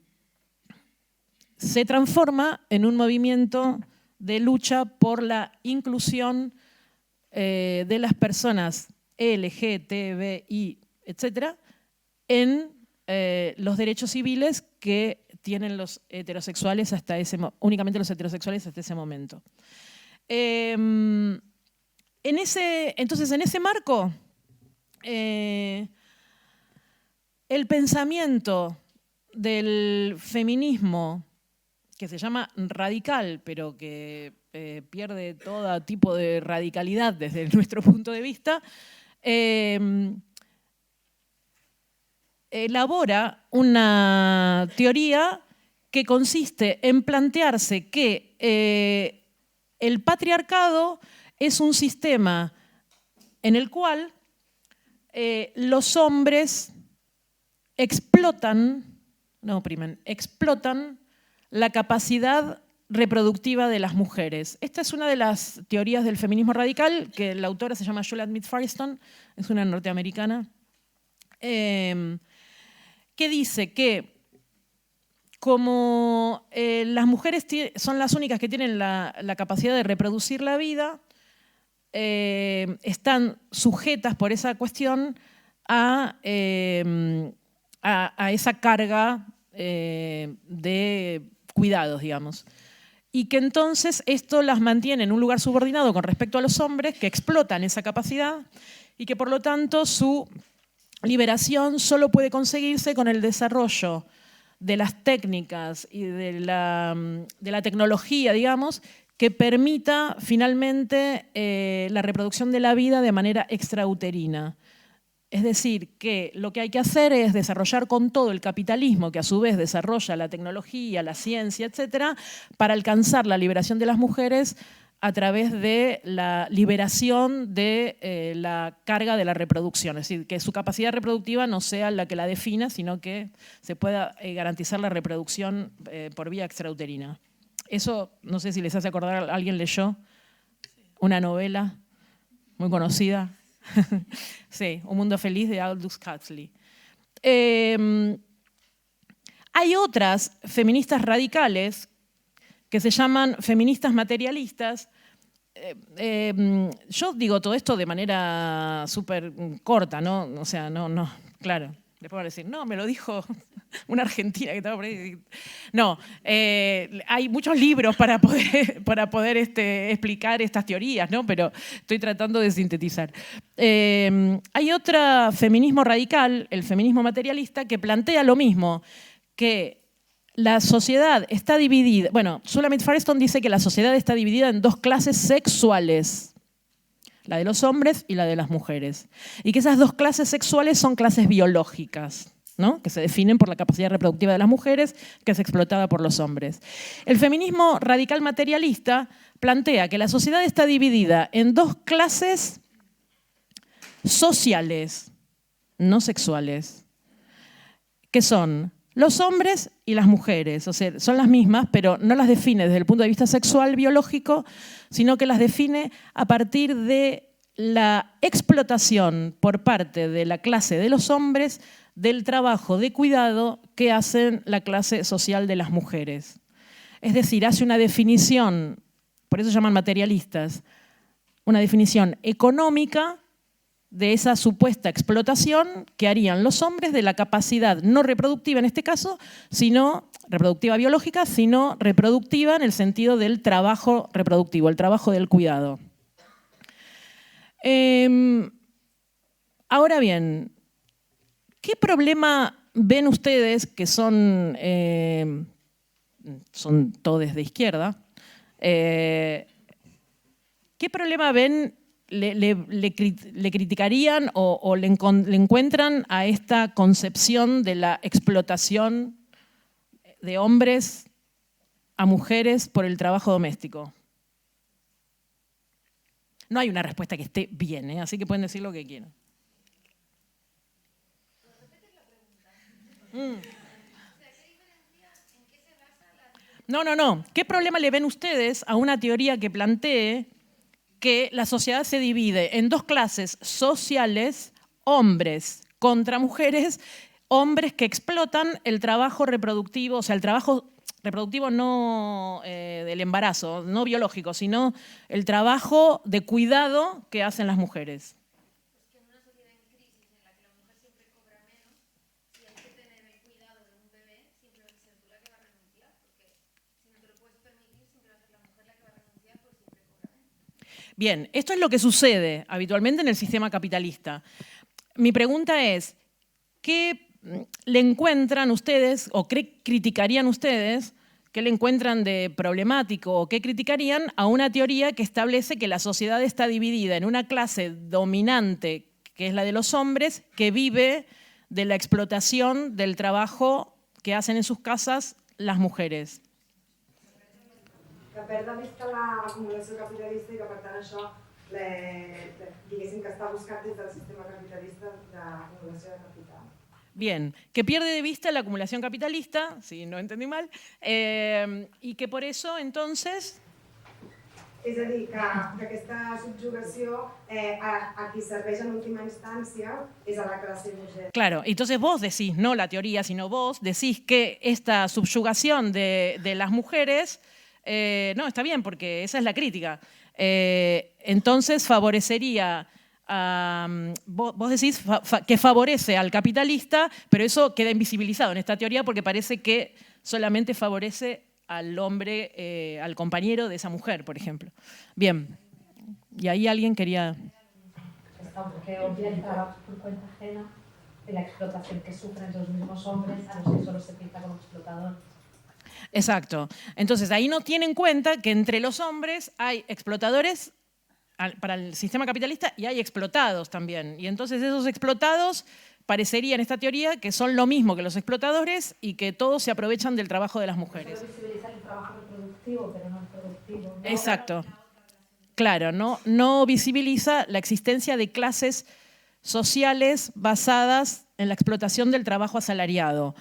transforma en un movimiento de lucha por la inclusión de las personas LGTBI, etcétera, en los derechos civiles que tienen los heterosexuales únicamente los heterosexuales hasta ese momento. Entonces, en ese marco, el pensamiento del feminismo, que se llama radical, pero que pierde todo tipo de radicalidad desde nuestro punto de vista, elabora una teoría que consiste en plantearse que el patriarcado es un sistema en el cual los hombres explotan la capacidad reproductiva de las mujeres. Esta es una de las teorías del feminismo radical, que la autora se llama Juliet Mead Firestone, es una norteamericana, que dice que como las mujeres son las únicas que tienen la capacidad de reproducir la vida, están sujetas por esa cuestión a esa carga de cuidados, digamos. Y que entonces esto las mantiene en un lugar subordinado con respecto a los hombres que explotan esa capacidad y que por lo tanto su liberación solo puede conseguirse con el desarrollo de las técnicas y de la tecnología, digamos, que permita finalmente la reproducción de la vida de manera extrauterina. Es decir, que lo que hay que hacer es desarrollar con todo el capitalismo, que a su vez desarrolla la tecnología, la ciencia, etcétera, para alcanzar la liberación de las mujeres a través de la liberación de la carga de la reproducción. Es decir, que su capacidad reproductiva no sea la que la defina, sino que se pueda garantizar la reproducción por vía extrauterina. Eso, no sé si les hace acordar, ¿alguien leyó una novela muy conocida? Sí, Un mundo feliz, de Aldous Huxley. Hay otras feministas radicales que se llaman feministas materialistas. Yo digo todo esto de manera súper corta, ¿no? O sea, no, claro. Después van a decir, no, me lo dijo una argentina que estaba por ahí. No, hay muchos libros para poder explicar estas teorías, ¿no? Pero estoy tratando de sintetizar. Hay otro feminismo radical, el feminismo materialista, que plantea lo mismo, que la sociedad está dividida. Bueno, Juliet Firestone dice que la sociedad está dividida en dos clases sexuales, la de los hombres y la de las mujeres. Y que esas dos clases sexuales son clases biológicas, ¿no? Que se definen por la capacidad reproductiva de las mujeres, que es explotada por los hombres. El feminismo radical materialista plantea que la sociedad está dividida en dos clases sociales, no sexuales, que son los hombres y las mujeres. O sea, son las mismas, pero no las define desde el punto de vista sexual, biológico, sino que las define a partir de la explotación por parte de la clase de los hombres del trabajo de cuidado que hacen la clase social de las mujeres. Es decir, hace una definición, por eso se llaman materialistas, una definición económica de esa supuesta explotación que harían los hombres de la capacidad no reproductiva en este caso, sino reproductiva biológica, sino reproductiva en el sentido del trabajo reproductivo, el trabajo del cuidado. Ahora bien, ¿qué problema ven ustedes, que son todos de izquierda, qué problema ven, le criticarían o le encuentran a esta concepción de la explotación de hombres a mujeres por el trabajo doméstico? No hay una respuesta que esté bien, así que pueden decir lo que quieran. No. ¿Qué problema le ven ustedes a una teoría que plantee que la sociedad se divide en dos clases sociales, hombres contra mujeres, hombres que explotan el trabajo reproductivo, o sea, el trabajo reproductivo no del embarazo, no biológico, sino el trabajo de cuidado que hacen las mujeres? Es que en una sociedad en crisis en la que la mujer siempre cobra menos, si hay que tener el cuidado de un bebé, siempre vas a ser tú la que va a renunciar, porque si no te lo puedes permitir, siempre va a ser la mujer la que va a renunciar, pues siempre cobra menos. Bien, esto es lo que sucede habitualmente en el sistema capitalista. Mi pregunta es, ¿qué le encuentran ustedes o qué criticarían ustedes, qué le encuentran de problemático o qué criticarían a una teoría que establece que la sociedad está dividida en una clase dominante, que es la de los hombres, que vive de la explotación del trabajo que hacen en sus casas las mujeres? Que perd de vista l'acumulació capitalista i que, per tant, això diguéssim que està buscat des del sistema capitalista d'acumulació de capital. Bien, que pierde de vista la acumulación capitalista, si no entendí mal, y que por eso, entonces... És a dir, que aquesta subjugació a qui serveix en última instància és a la clase mujer. Claro, entonces vos decís, no la teoría, sino vos decís que esta subyugación de las mujeres, no, está bien, porque esa es la crítica, entonces favorecería... vos decís que favorece al capitalista, pero eso queda invisibilizado en esta teoría porque parece que solamente favorece al hombre, al compañero de esa mujer, por ejemplo. Bien, y ahí alguien quería... Que obvia el trabajo por cuenta ajena y la explotación que sufren los mismos hombres a los que solo se pinta como explotadores. Exacto. Entonces, ahí no tiene en cuenta que entre los hombres hay explotadores para el sistema capitalista y hay explotados también. Y entonces esos explotados parecería en esta teoría que son lo mismo que los explotadores y que todos se aprovechan del trabajo de las mujeres. Solo visibilizar el trabajo reproductivo, pero no el productivo. ¿No? Exacto. Claro, no visibiliza la existencia de clases sociales basadas en la explotación del trabajo asalariado.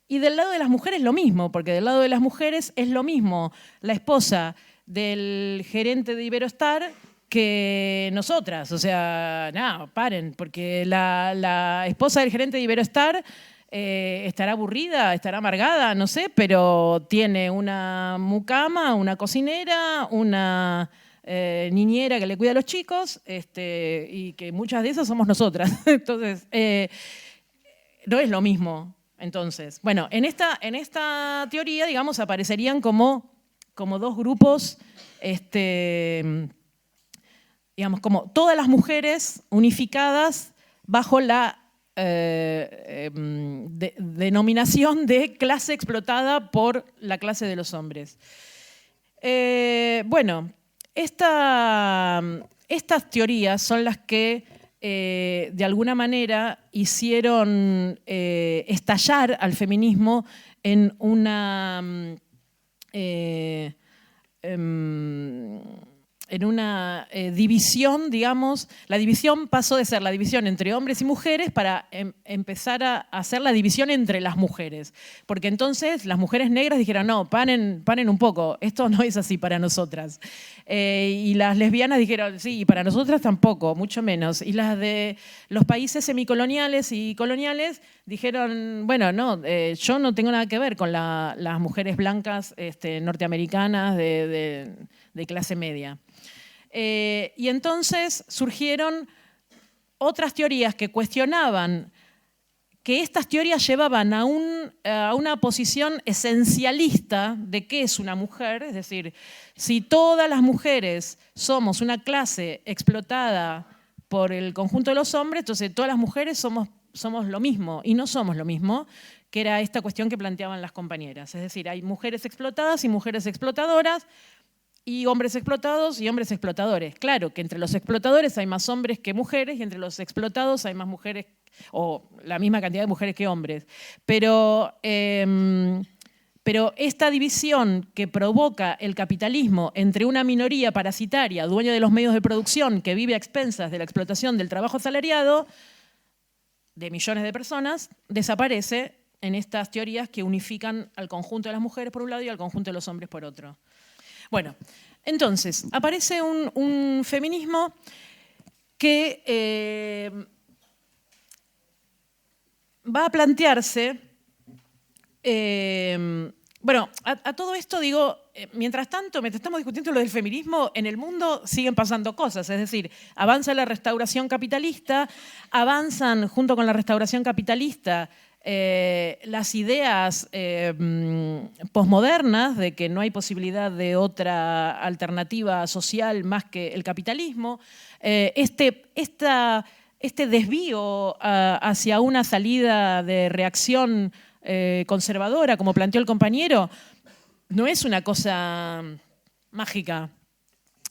Y del lado de las mujeres lo mismo, porque del lado de las mujeres es lo mismo la esposa del gerente de Iberostar que nosotras. O sea, no, paren, porque la esposa del gerente de Iberostar estará aburrida, estará amargada, no sé, pero tiene una mucama, una cocinera, una niñera que le cuida a los chicos, y que muchas de esas somos nosotras. Entonces, no es lo mismo. Entonces, bueno, en esta teoría, digamos, aparecerían como dos grupos, digamos, como todas las mujeres unificadas bajo la denominación de clase explotada por la clase de los hombres. Bueno, estas teorías son las que de alguna manera hicieron estallar al feminismo en una división, digamos. La división pasó de ser la división entre hombres y mujeres para empezar a hacer la división entre las mujeres. Porque entonces las mujeres negras dijeron, no, paren un poco, esto no es así para nosotras. Y las lesbianas dijeron, sí, y para nosotras tampoco, mucho menos. Y las de los países semicoloniales y coloniales dijeron, bueno, no, yo no tengo nada que ver con las mujeres blancas norteamericanas de clase media. Y entonces surgieron otras teorías que cuestionaban que estas teorías llevaban a una posición esencialista de qué es una mujer, es decir, si todas las mujeres somos una clase explotada por el conjunto de los hombres, entonces todas las mujeres somos lo mismo, y no somos lo mismo, que era esta cuestión que planteaban las compañeras. Es decir, hay mujeres explotadas y mujeres explotadoras, y hombres explotados y hombres explotadores. Claro que entre los explotadores hay más hombres que mujeres y entre los explotados hay más mujeres, o la misma cantidad de mujeres que hombres. Pero esta división que provoca el capitalismo entre una minoría parasitaria, dueña de los medios de producción, que vive a expensas de la explotación del trabajo asalariado de millones de personas, desaparece en estas teorías que unifican al conjunto de las mujeres por un lado y al conjunto de los hombres por otro. Bueno, entonces, aparece un feminismo que va a plantearse, bueno, a todo esto digo, mientras estamos discutiendo lo del feminismo, en el mundo siguen pasando cosas, es decir, avanza la restauración capitalista, avanzan junto con la restauración capitalista las ideas posmodernas de que no hay posibilidad de otra alternativa social más que el capitalismo, este desvío hacia una salida de reacción conservadora, como planteó el compañero, no es una cosa mágica.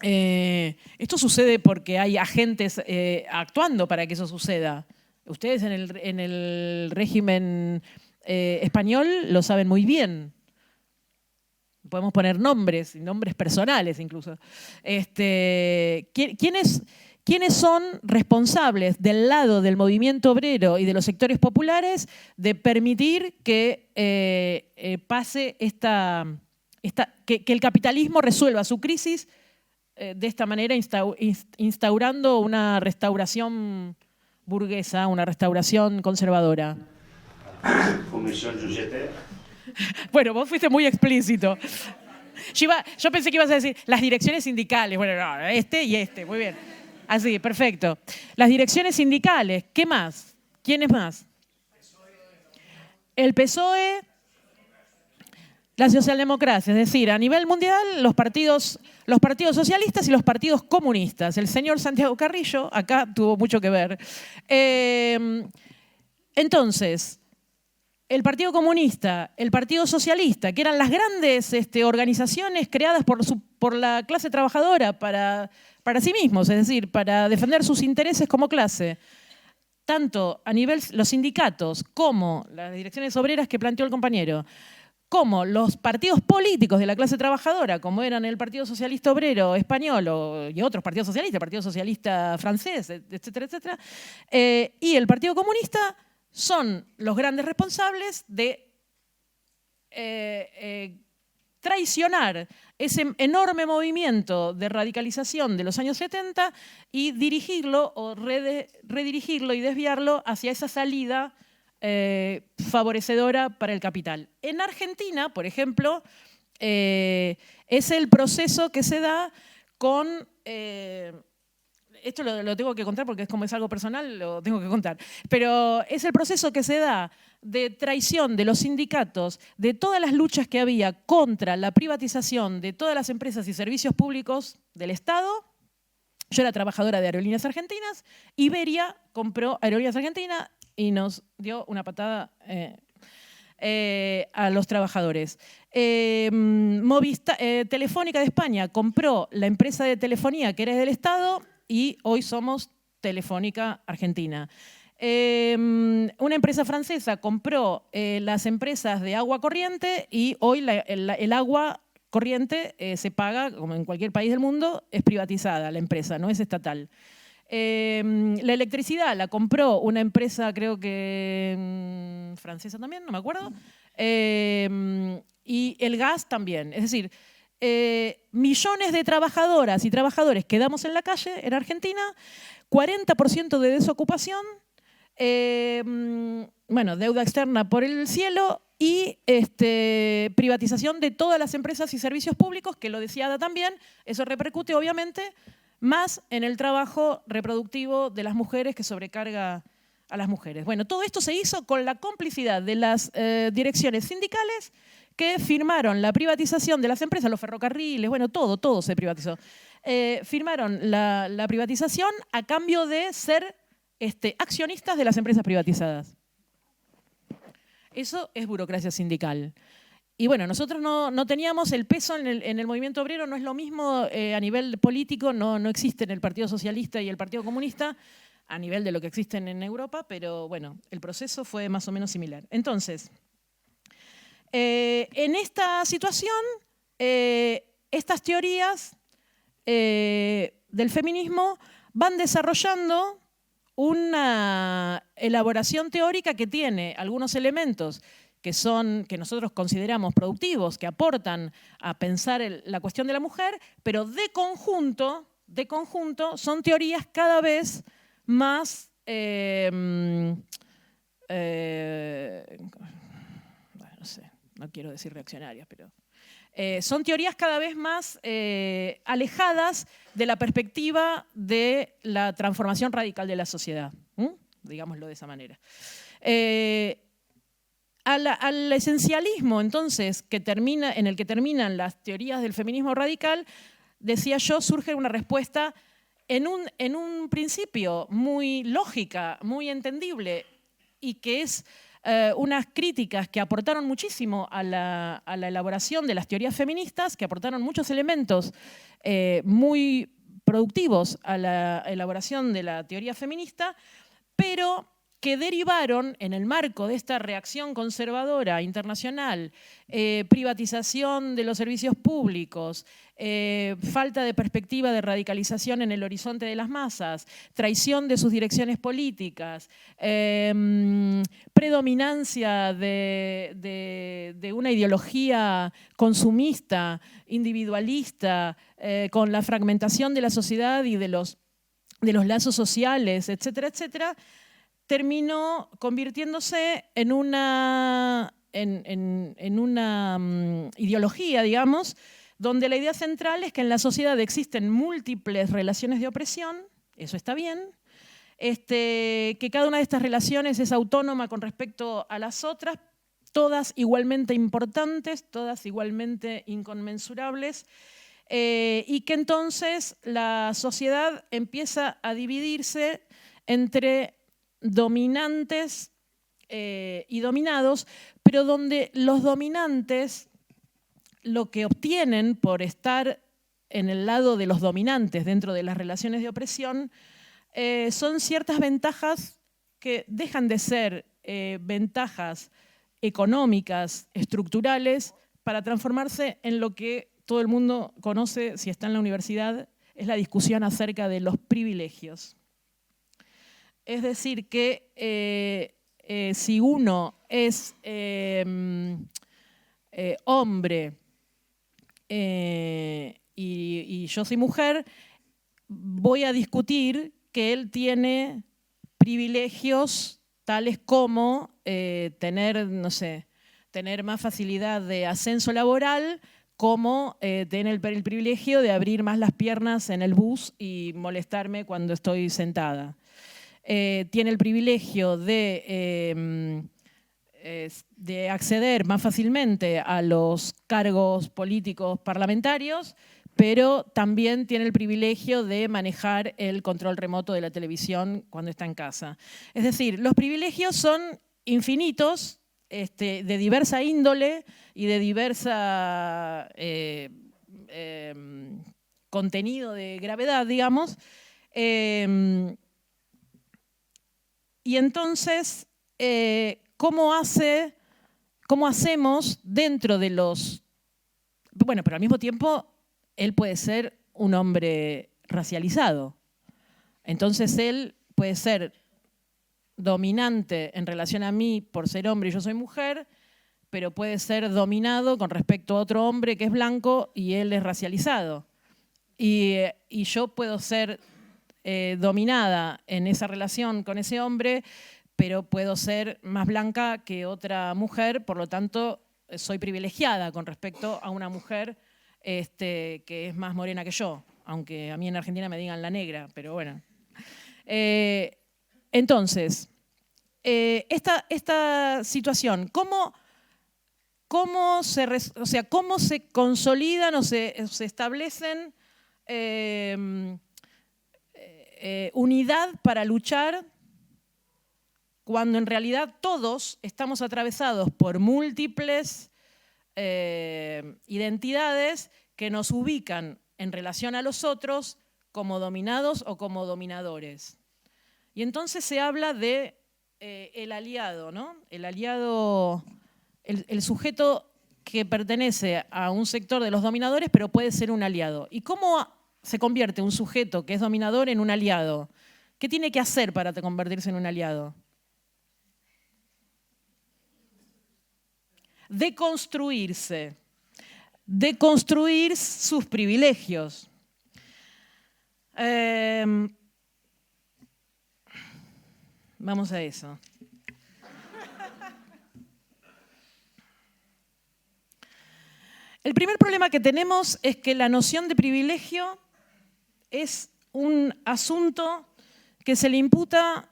Esto sucede porque hay agentes actuando para que eso suceda. Ustedes en el régimen español lo saben muy bien. Podemos poner nombres, nombres personales incluso. ¿Quiénes son responsables del lado del movimiento obrero y de los sectores populares de permitir que pase que el capitalismo resuelva su crisis de esta manera, instaurando una restauración burguesa, una restauración conservadora? Comisión Joseta. Bueno, vos fuiste muy explícito. Yo pensé que ibas a decir las direcciones sindicales. Bueno, no, y muy bien. Así, perfecto. Las direcciones sindicales, ¿qué más? ¿Quiénes más? El PSOE, la socialdemocracia, es decir, a nivel mundial los partidos socialistas y los partidos comunistas. El señor Santiago Carrillo acá tuvo mucho que ver. Entonces, el Partido Comunista, el Partido Socialista, que eran las grandes organizaciones creadas por la clase trabajadora para sí mismos, es decir, para defender sus intereses como clase, tanto a nivel los sindicatos como las direcciones obreras que planteó el compañero, como los partidos políticos de la clase trabajadora, como eran el Partido Socialista Obrero Español y otros partidos socialistas, el Partido Socialista Francés, etcétera, etcétera, y el Partido Comunista, son los grandes responsables de traicionar ese enorme movimiento de radicalización de los años 70 y dirigirlo o redirigirlo y desviarlo hacia esa salida favorecedora para el capital. En Argentina, por ejemplo, es el proceso que se da con... esto lo tengo que contar porque como es algo personal, lo tengo que contar. Pero es el proceso que se da de traición de los sindicatos, de todas las luchas que había contra la privatización de todas las empresas y servicios públicos del Estado. Yo era trabajadora de Aerolíneas Argentinas. Iberia compró Aerolíneas Argentinas y nos dio una patada a los trabajadores. Telefónica de España compró la empresa de telefonía que era del Estado y hoy somos Telefónica Argentina. Una empresa francesa compró las empresas de agua corriente y hoy el agua corriente se paga, como en cualquier país del mundo, es privatizada la empresa, no es estatal. La electricidad la compró una empresa, creo que francesa también, no me acuerdo, y el gas también. Es decir, millones de trabajadoras y trabajadores quedamos en la calle en Argentina, 40% de desocupación, deuda externa por el cielo y privatización de todas las empresas y servicios públicos, que lo decía Ada también, eso repercute obviamente más en el trabajo reproductivo de las mujeres, que sobrecarga a las mujeres. Bueno, todo esto se hizo con la complicidad de las direcciones sindicales que firmaron la privatización de las empresas, los ferrocarriles, bueno, todo se privatizó. Firmaron la privatización a cambio de ser accionistas de las empresas privatizadas. Eso es burocracia sindical. Y bueno, nosotros no teníamos el peso en el movimiento obrero, no es lo mismo a nivel político, no existen el Partido Socialista y el Partido Comunista a nivel de lo que existen en Europa, pero bueno, el proceso fue más o menos similar. Entonces, en esta situación, estas teorías del feminismo van desarrollando una elaboración teórica que tiene algunos elementos que nosotros consideramos productivos, que aportan a pensar la cuestión de la mujer, pero de conjunto son teorías cada vez más bueno, no sé, no quiero decir reaccionarias, pero son teorías cada vez más alejadas de la perspectiva de la transformación radical de la sociedad, digámoslo de esa manera. Al esencialismo, entonces, en el que terminan las teorías del feminismo radical, decía yo, surge una respuesta en un principio muy lógica, muy entendible, y que es unas críticas que aportaron muchísimo a la elaboración de las teorías feministas, que aportaron muchos elementos muy productivos a la elaboración de la teoría feminista, pero que derivaron en el marco de esta reacción conservadora internacional, privatización de los servicios públicos, falta de perspectiva de radicalización en el horizonte de las masas, traición de sus direcciones políticas, predominancia de una ideología consumista, individualista, con la fragmentación de la sociedad y de los lazos sociales, etcétera, etcétera, terminó convirtiéndose en una ideología, digamos, donde la idea central es que en la sociedad existen múltiples relaciones de opresión, eso está bien, que cada una de estas relaciones es autónoma con respecto a las otras, todas igualmente importantes, todas igualmente inconmensurables, y que entonces la sociedad empieza a dividirse entre dominantes y dominados, pero donde los dominantes lo que obtienen por estar en el lado de los dominantes dentro de las relaciones de opresión son ciertas ventajas que dejan de ser ventajas económicas, estructurales, para transformarse en lo que todo el mundo conoce, si está en la universidad, es la discusión acerca de los privilegios. Es decir, que si uno es hombre y yo soy mujer, voy a discutir que él tiene privilegios tales como tener, no sé, tener más facilidad de ascenso laboral, como tener el privilegio de abrir más las piernas en el bus y molestarme cuando estoy sentada. Tiene el privilegio de acceder más fácilmente a los cargos políticos parlamentarios, pero también tiene el privilegio de manejar el control remoto de la televisión cuando está en casa. Es decir, los privilegios son infinitos, de diversa índole y de diversa contenido de gravedad, digamos. Y entonces, ¿cómo hacemos dentro de los... Bueno, pero al mismo tiempo, él puede ser un hombre racializado. Entonces, él puede ser dominante en relación a mí por ser hombre y yo soy mujer, pero puede ser dominado con respecto a otro hombre que es blanco y él es racializado. Y yo puedo ser dominada en esa relación con ese hombre, pero puedo ser más blanca que otra mujer, por lo tanto soy privilegiada con respecto a una mujer que es más morena que yo, aunque a mí en Argentina me digan la negra, pero bueno. Entonces, esta situación, ¿cómo se consolidan o se establecen unidad para luchar cuando en realidad todos estamos atravesados por múltiples identidades que nos ubican en relación a los otros como dominados o como dominadores? Y entonces se habla de el aliado, ¿no? El aliado, el sujeto que pertenece a un sector de los dominadores, pero puede ser un aliado. ¿Y cómo se convierte un sujeto que es dominador en un aliado? ¿Qué tiene que hacer para convertirse en un aliado? Deconstruirse. Deconstruir sus privilegios. Vamos a eso. El primer problema que tenemos es que la noción de privilegio es un asunto que se le imputa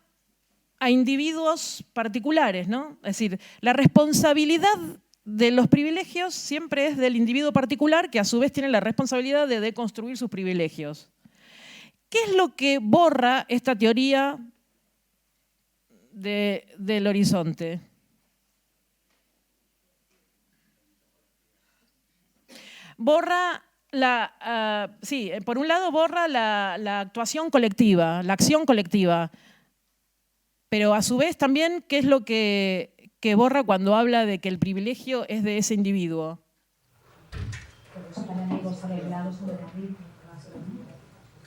a individuos particulares, ¿no? Es decir, la responsabilidad de los privilegios siempre es del individuo particular, que a su vez tiene la responsabilidad de deconstruir sus privilegios. ¿Qué es lo que borra esta teoría del horizonte? Borra por un lado borra la actuación colectiva, la acción colectiva, pero a su vez también, ¿qué es lo que borra cuando habla de que el privilegio es de ese individuo? Que los enemigos arreglados son de terrible.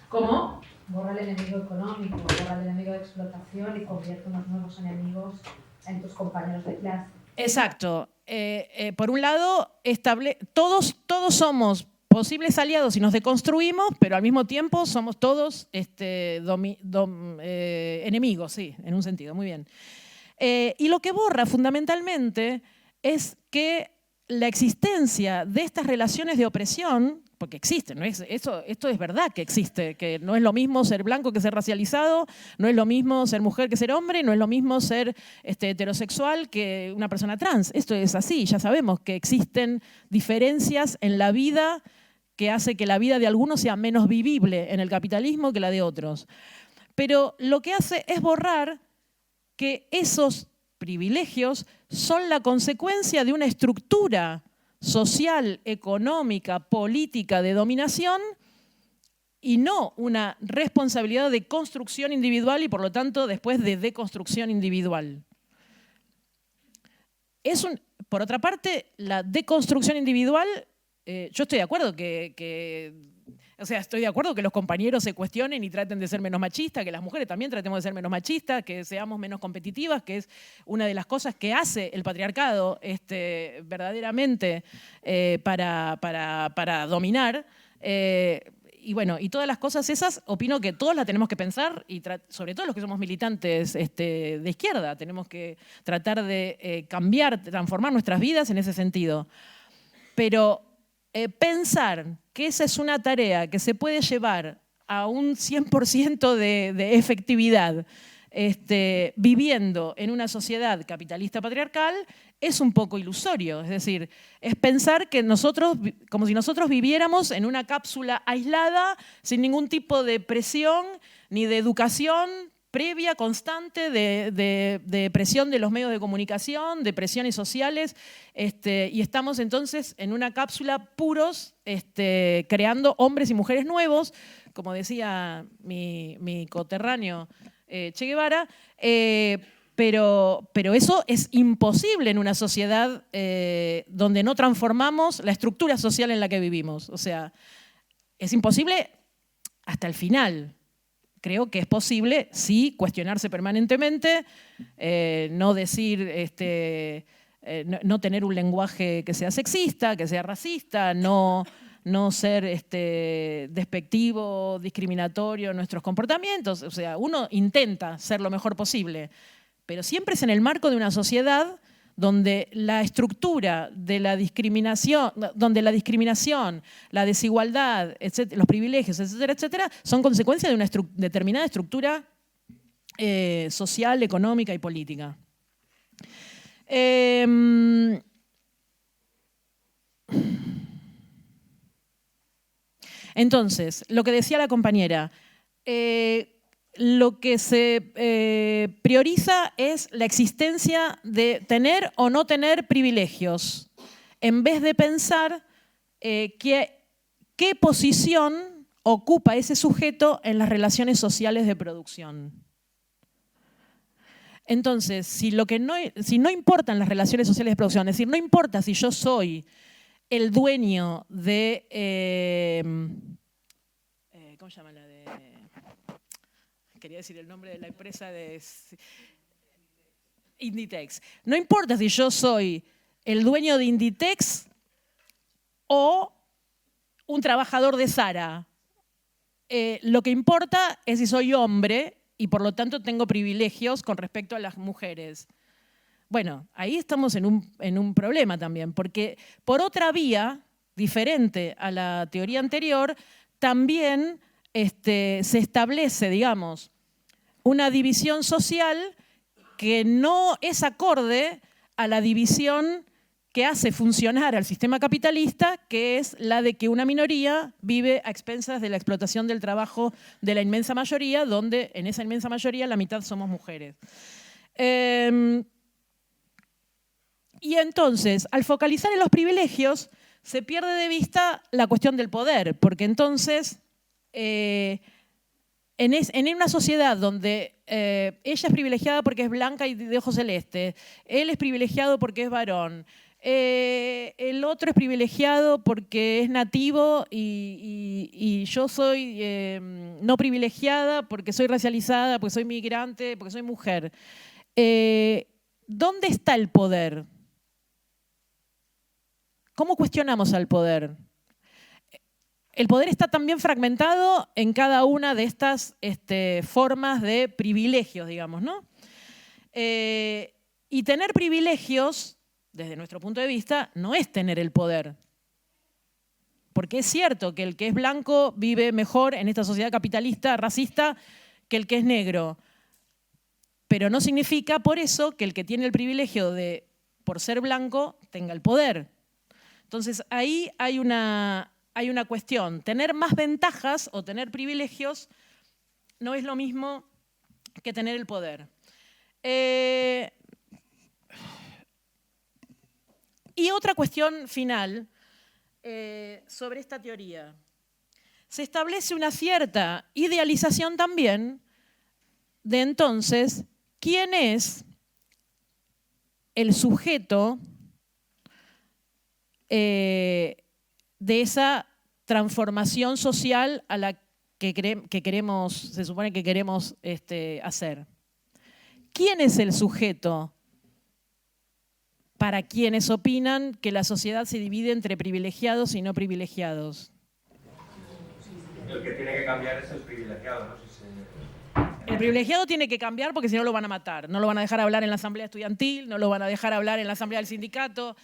¿Cómo? Borra el enemigo económico, borra el enemigo de explotación y convierte unos nuevos enemigos en tus compañeros de clase. Exacto. Por un lado, todos somos posibles aliados y nos deconstruimos, pero al mismo tiempo somos todos enemigos, sí, en un sentido, muy bien. Y lo que borra fundamentalmente es que la existencia de estas relaciones de opresión, porque existen, ¿no? Esto es verdad que existe, que no es lo mismo ser blanco que ser racializado, no es lo mismo ser mujer que ser hombre, no es lo mismo ser heterosexual que una persona trans. Esto es así, ya sabemos que existen diferencias en la vida que hace que la vida de algunos sea menos vivible en el capitalismo que la de otros. Pero lo que hace es borrar que esos privilegios son la consecuencia de una estructura social, económica, política de dominación y no una responsabilidad de construcción individual y por lo tanto después de deconstrucción individual. Por otra parte, la deconstrucción individual, yo estoy de acuerdo estoy de acuerdo que los compañeros se cuestionen y traten de ser menos machistas, que las mujeres también tratemos de ser menos machistas, que seamos menos competitivas, que es una de las cosas que hace el patriarcado verdaderamente para dominar. Y bueno, y todas las cosas esas, opino que todos las tenemos que pensar, y sobre todo los que somos militantes de izquierda, tenemos que tratar de cambiar, transformar nuestras vidas en ese sentido. Pero pensar que esa es una tarea que se puede llevar a un 100% de efectividad viviendo en una sociedad capitalista patriarcal es un poco ilusorio. Es decir, es pensar que como si nosotros viviéramos en una cápsula aislada, sin ningún tipo de presión ni de educación previa, constante, de presión de los medios de comunicación, de presiones sociales, y estamos entonces en una cápsula puros, creando hombres y mujeres nuevos, como decía mi coterráneo Che Guevara, pero eso es imposible en una sociedad donde no transformamos la estructura social en la que vivimos. O sea, es imposible hasta el final. Creo que es posible, sí, cuestionarse permanentemente, no decir, no tener un lenguaje que sea sexista, que sea racista, no ser despectivo, discriminatorio en nuestros comportamientos. O sea, uno intenta ser lo mejor posible, pero siempre es en el marco de una sociedad donde la estructura de la discriminación, la desigualdad, etcétera, los privilegios, etcétera, etcétera, son consecuencia de una determinada estructura social, económica y política. Entonces, lo que decía la compañera, lo que se prioriza es la existencia de tener o no tener privilegios, en vez de pensar qué posición ocupa ese sujeto en las relaciones sociales de producción. Entonces, si no importan las relaciones sociales de producción, es decir, no importa si yo soy el dueño de... ¿cómo se llama la de...? quería decir el nombre de la empresa de Inditex. No importa si yo soy el dueño de Inditex o un trabajador de Zara. Lo que importa es si soy hombre y por lo tanto tengo privilegios con respecto a las mujeres. Bueno, ahí estamos en un problema también, porque por otra vía, diferente a la teoría anterior, también se establece, digamos, una división social que no es acorde a la división que hace funcionar al sistema capitalista, que es la de que una minoría vive a expensas de la explotación del trabajo de la inmensa mayoría, donde en esa inmensa mayoría la mitad somos mujeres. Y entonces, al focalizar en los privilegios, se pierde de vista la cuestión del poder, porque entonces, en una sociedad donde ella es privilegiada porque es blanca y de ojos celeste, él es privilegiado porque es varón, el otro es privilegiado porque es nativo y yo soy no privilegiada porque soy racializada, porque soy migrante, porque soy mujer. ¿Dónde está el poder? ¿Cómo cuestionamos al poder? El poder está también fragmentado en cada una de estas formas de privilegios, digamos, ¿no? Y tener privilegios, desde nuestro punto de vista, no es tener el poder. Porque es cierto que el que es blanco vive mejor en esta sociedad capitalista, racista, que el que es negro. Pero no significa por eso que el que tiene el privilegio de, por ser blanco, tenga el poder. Entonces, ahí hay una cuestión. Tener más ventajas o tener privilegios no es lo mismo que tener el poder. Y otra cuestión final sobre esta teoría. Se establece una cierta idealización también de entonces quién es el sujeto de esa transformación social a la que queremos, se supone que queremos hacer. ¿Quién es el sujeto para quienes opinan que la sociedad se divide entre privilegiados y no privilegiados? El que tiene que cambiar es el privilegiado, ¿no? El privilegiado tiene que cambiar porque si no lo van a matar. No lo van a dejar hablar en la asamblea estudiantil, no lo van a dejar hablar en la asamblea del sindicato,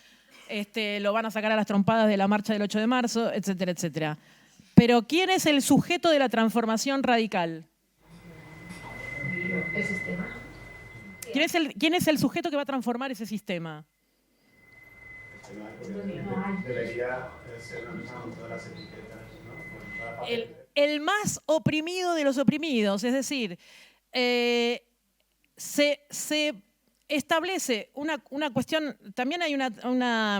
lo van a sacar a las trompadas de la marcha del 8 de marzo, etcétera, etcétera. Pero ¿quién es el sujeto de la transformación radical? El sistema. ¿Quién es el sujeto que va a transformar ese sistema? Debería ser una persona con todas las etiquetas, ¿no? El más oprimido de los oprimidos, es decir, se establece una cuestión, también hay una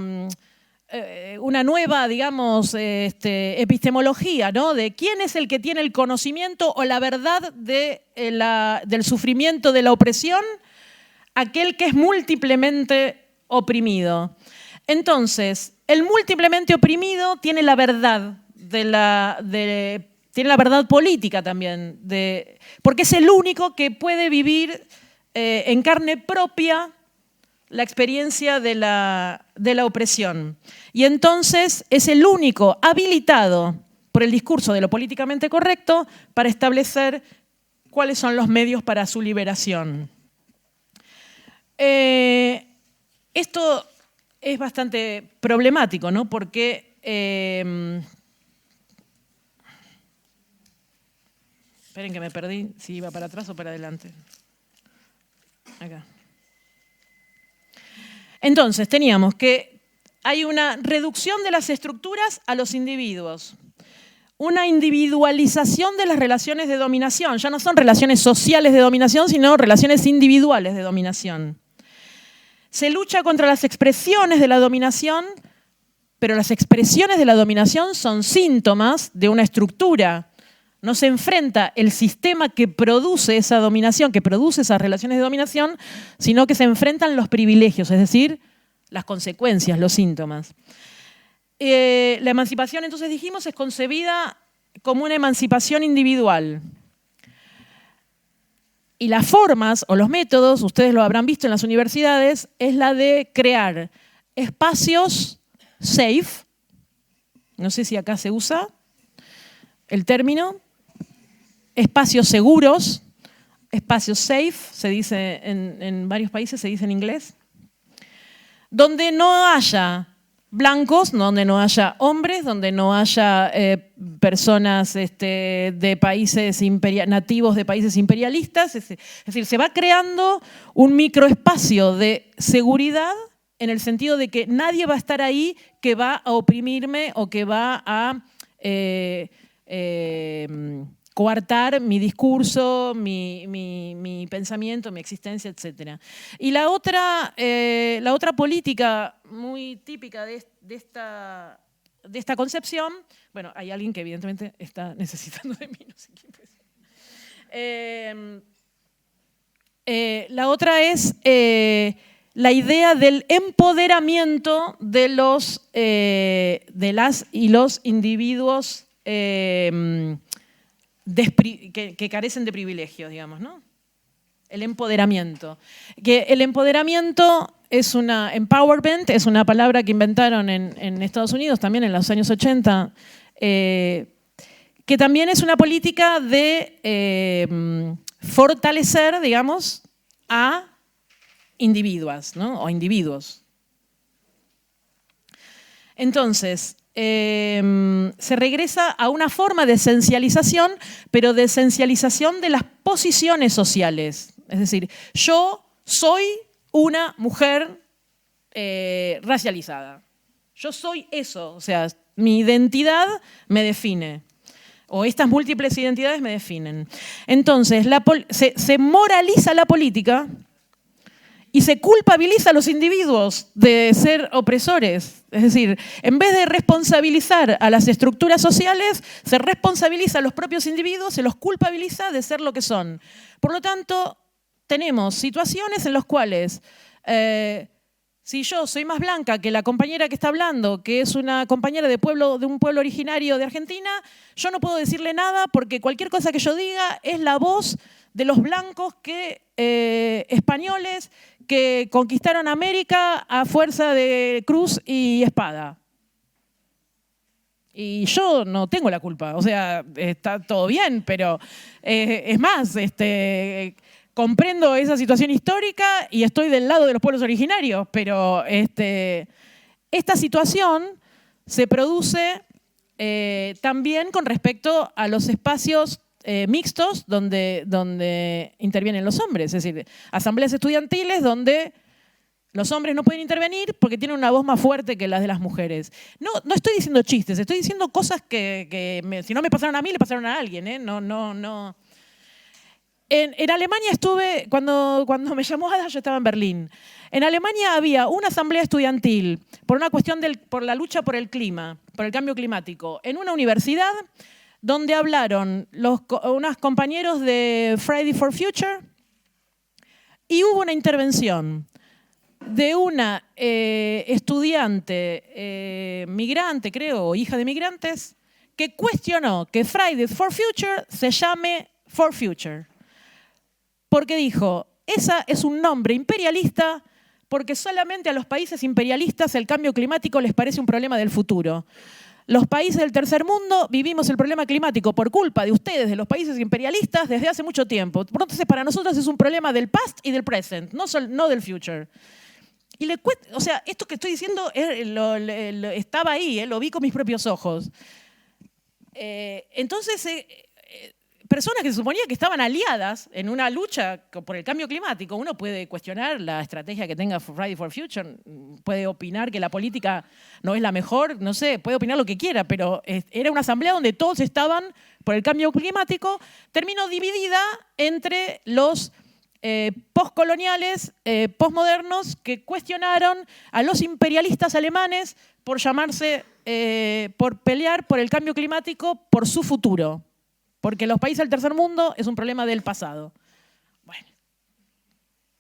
nueva, digamos, epistemología, ¿no? De quién es el que tiene el conocimiento o la verdad del sufrimiento, de la opresión, aquel que es múltiplemente oprimido. Entonces, el múltiplemente oprimido tiene la verdad tiene la verdad política también, porque es el único que puede vivir en carne propia la experiencia de la opresión. Y entonces es el único habilitado por el discurso de lo políticamente correcto para establecer cuáles son los medios para su liberación. Esto es bastante problemático, ¿no? Porque esperen que me perdí, si iba para atrás o para adelante. Acá. Entonces, teníamos que hay una reducción de las estructuras a los individuos, una individualización de las relaciones de dominación. Ya no son relaciones sociales de dominación, sino relaciones individuales de dominación. Se lucha contra las expresiones de la dominación, pero las expresiones de la dominación son síntomas de una estructura. No se enfrenta el sistema que produce esa dominación, que produce esas relaciones de dominación, sino que se enfrentan los privilegios, es decir, las consecuencias, los síntomas. La emancipación, entonces dijimos, es concebida como una emancipación individual. Y las formas o los métodos, ustedes lo habrán visto en las universidades, es la de crear espacios safe. No sé si acá se usa el término. Espacios seguros, espacios safe, se dice en varios países, se dice en inglés. Donde no haya blancos, donde no haya hombres, donde no haya personas de países nativos de países imperialistas. Es decir, se va creando un microespacio de seguridad en el sentido de que nadie va a estar ahí que va a oprimirme o que va a coartar mi discurso, mi pensamiento, mi existencia, etc. Y la otra política muy típica de esta concepción, bueno, hay alguien que evidentemente está necesitando de mí, no sé quién es. La otra es la idea del empoderamiento de las y los individuos que carecen de privilegios, digamos, ¿no? El empoderamiento. Que el empoderamiento es empowerment, es una palabra que inventaron en Estados Unidos también en los años 80, que también es una política de fortalecer, digamos, a individuos, ¿no? O individuos. Entonces, se regresa a una forma de esencialización, pero de esencialización de las posiciones sociales. Es decir, yo soy una mujer racializada. Yo soy eso, o sea, mi identidad me define. O estas múltiples identidades me definen. Entonces, se moraliza la política y se culpabiliza a los individuos de ser opresores. Es decir, en vez de responsabilizar a las estructuras sociales, se responsabiliza a los propios individuos, se los culpabiliza de ser lo que son. Por lo tanto, tenemos situaciones en las cuales, si yo soy más blanca que la compañera que está hablando, que es una compañera de un pueblo originario de Argentina, yo no puedo decirle nada porque cualquier cosa que yo diga es la voz de los blancos españoles que conquistaron América a fuerza de cruz y espada. Y yo no tengo la culpa, o sea, está todo bien, pero es más, comprendo esa situación histórica y estoy del lado de los pueblos originarios, pero esta situación se produce también con respecto a los espacios mixtos donde intervienen los hombres, es decir, asambleas estudiantiles donde los hombres no pueden intervenir porque tienen una voz más fuerte que las de las mujeres. No estoy diciendo chistes, estoy diciendo cosas que si no me pasaron a mí, le pasaron a alguien. No. En Alemania estuve, cuando me llamó Ada, yo estaba en Berlín. En Alemania había una asamblea estudiantil por una cuestión por la lucha por el clima, por el cambio climático, en una universidad donde hablaron unos compañeros de Friday for Future y hubo una intervención de una estudiante migrante, creo, o hija de migrantes, que cuestionó que Friday for Future se llame For Future. Porque dijo, esa es un nombre imperialista porque solamente a los países imperialistas el cambio climático les parece un problema del futuro. Los países del tercer mundo vivimos el problema climático por culpa de ustedes, de los países imperialistas, desde hace mucho tiempo. Entonces, para nosotros es un problema del past y del present, no del future. Y o sea, esto que estoy diciendo estaba ahí, lo vi con mis propios ojos. Entonces, personas que se suponía que estaban aliadas en una lucha por el cambio climático, uno puede cuestionar la estrategia que tenga Friday for Future, puede opinar que la política no es la mejor, no sé, puede opinar lo que quiera, pero era una asamblea donde todos estaban por el cambio climático, terminó dividida entre los postcoloniales, postmodernos, que cuestionaron a los imperialistas alemanes por por pelear por el cambio climático, por su futuro. Porque los países del tercer mundo es un problema del pasado. Bueno,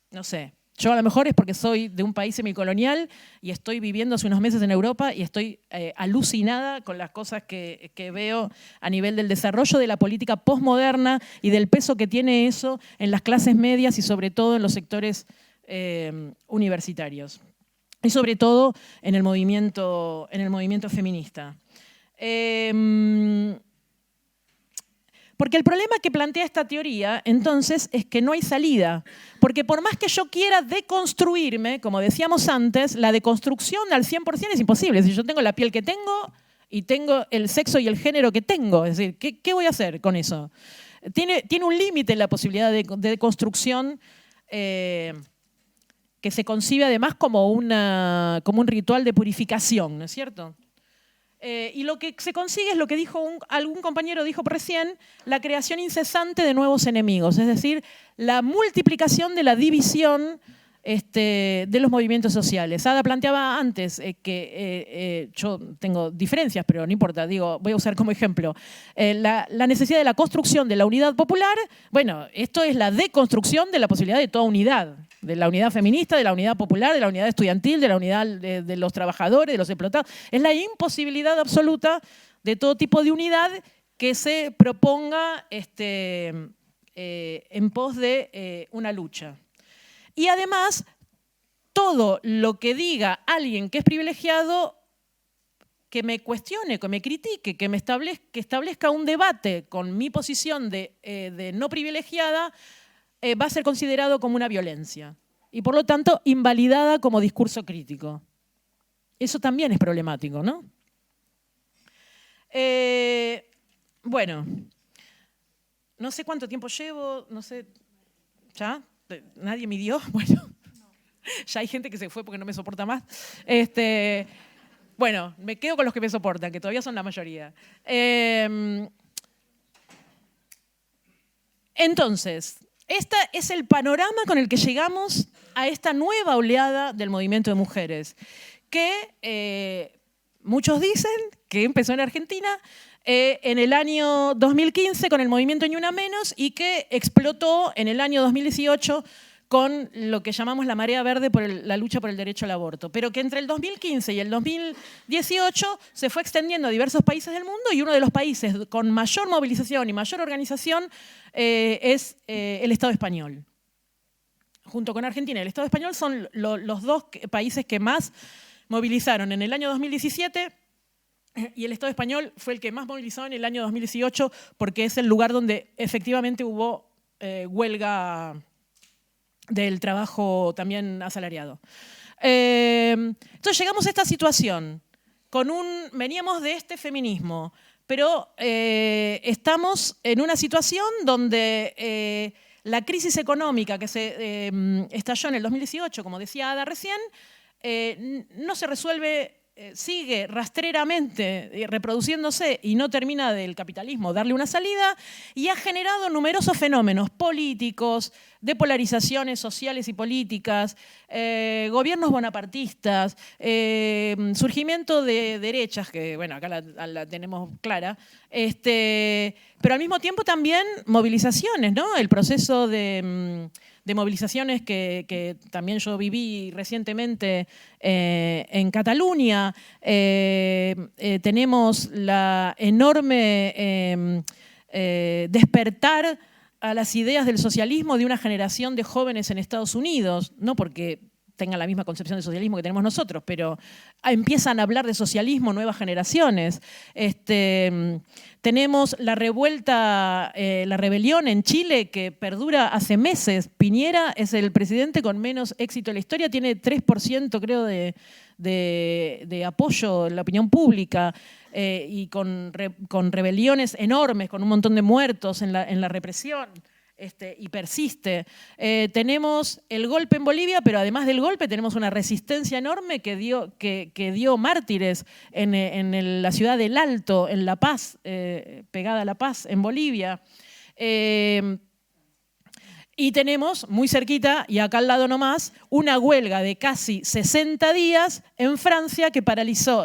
no sé. Yo a lo mejor es porque soy de un país semicolonial y estoy viviendo hace unos meses en Europa y estoy alucinada con las cosas que veo a nivel del desarrollo de la política postmoderna y del peso que tiene eso en las clases medias y sobre todo en los sectores universitarios. Y sobre todo en el movimiento feminista. Porque el problema que plantea esta teoría, entonces, es que no hay salida. Porque por más que yo quiera deconstruirme, como decíamos antes, la deconstrucción al 100% es imposible. Si yo tengo la piel que tengo y tengo el sexo y el género que tengo, es decir, ¿qué voy a hacer con eso? Tiene un límite la posibilidad de deconstrucción que se concibe además como un ritual de purificación, ¿no es cierto? Y lo que se consigue es lo que algún compañero dijo recién, la creación incesante de nuevos enemigos, es decir, la multiplicación de la división de los movimientos sociales. Ada planteaba antes que yo tengo diferencias, pero no importa, voy a usar como ejemplo la necesidad de la construcción de la unidad popular. Bueno, esto es la deconstrucción de la posibilidad de toda unidad, de la unidad feminista, de la unidad popular, de la unidad estudiantil, de la unidad de los trabajadores, de los explotados. Es la imposibilidad absoluta de todo tipo de unidad que se proponga en pos de una lucha. Y además, todo lo que diga alguien que es privilegiado, que me cuestione, que me critique, que establezca un debate con mi posición de no privilegiada, va a ser considerado como una violencia y por lo tanto invalidada como discurso crítico. Eso también es problemático, ¿no? Bueno, no sé cuánto tiempo llevo, no sé, ¿ya? ¿Nadie midió? Bueno, ya hay gente que se fue porque no me soporta más. Bueno, me quedo con los que me soportan, que todavía son la mayoría. Entonces, este es el panorama con el que llegamos a esta nueva oleada del movimiento de mujeres, que muchos dicen que empezó en Argentina en el año 2015 con el movimiento Ni Una Menos y que explotó en el año 2018 con lo que llamamos la marea verde por la lucha por el derecho al aborto, pero que entre el 2015 y el 2018 se fue extendiendo a diversos países del mundo y uno de los países con mayor movilización y mayor organización es el Estado español. Junto con Argentina y el Estado español son los dos países que más movilizaron en el año 2017 y el Estado español fue el que más movilizó en el año 2018 porque es el lugar donde efectivamente hubo huelga del trabajo también asalariado. Entonces llegamos a esta situación, veníamos de este feminismo, pero estamos en una situación donde la crisis económica que se estalló en el 2018, como decía Ada recién, no se resuelve, sigue rastreramente reproduciéndose y no termina del capitalismo darle una salida y ha generado numerosos fenómenos políticos, de polarizaciones sociales y políticas, gobiernos bonapartistas, surgimiento de derechas, que bueno, acá la tenemos clara, pero al mismo tiempo también movilizaciones, ¿no? El proceso de movilizaciones que también yo viví recientemente en Cataluña. Tenemos la enorme despertar a las ideas del socialismo de una generación de jóvenes en Estados Unidos, no porque tengan la misma concepción de socialismo que tenemos nosotros, pero empiezan a hablar de socialismo nuevas generaciones. Tenemos la revuelta, la rebelión en Chile que perdura hace meses. Piñera es el presidente con menos éxito en la historia, tiene 3% creo de apoyo en la opinión pública y con rebeliones enormes, con un montón de muertos en la represión. Y persiste. Tenemos el golpe en Bolivia, pero además del golpe tenemos una resistencia enorme que dio mártires en la ciudad del Alto, en La Paz, pegada a La Paz, en Bolivia. Y tenemos muy cerquita, y acá al lado nomás, una huelga de casi 60 días en Francia que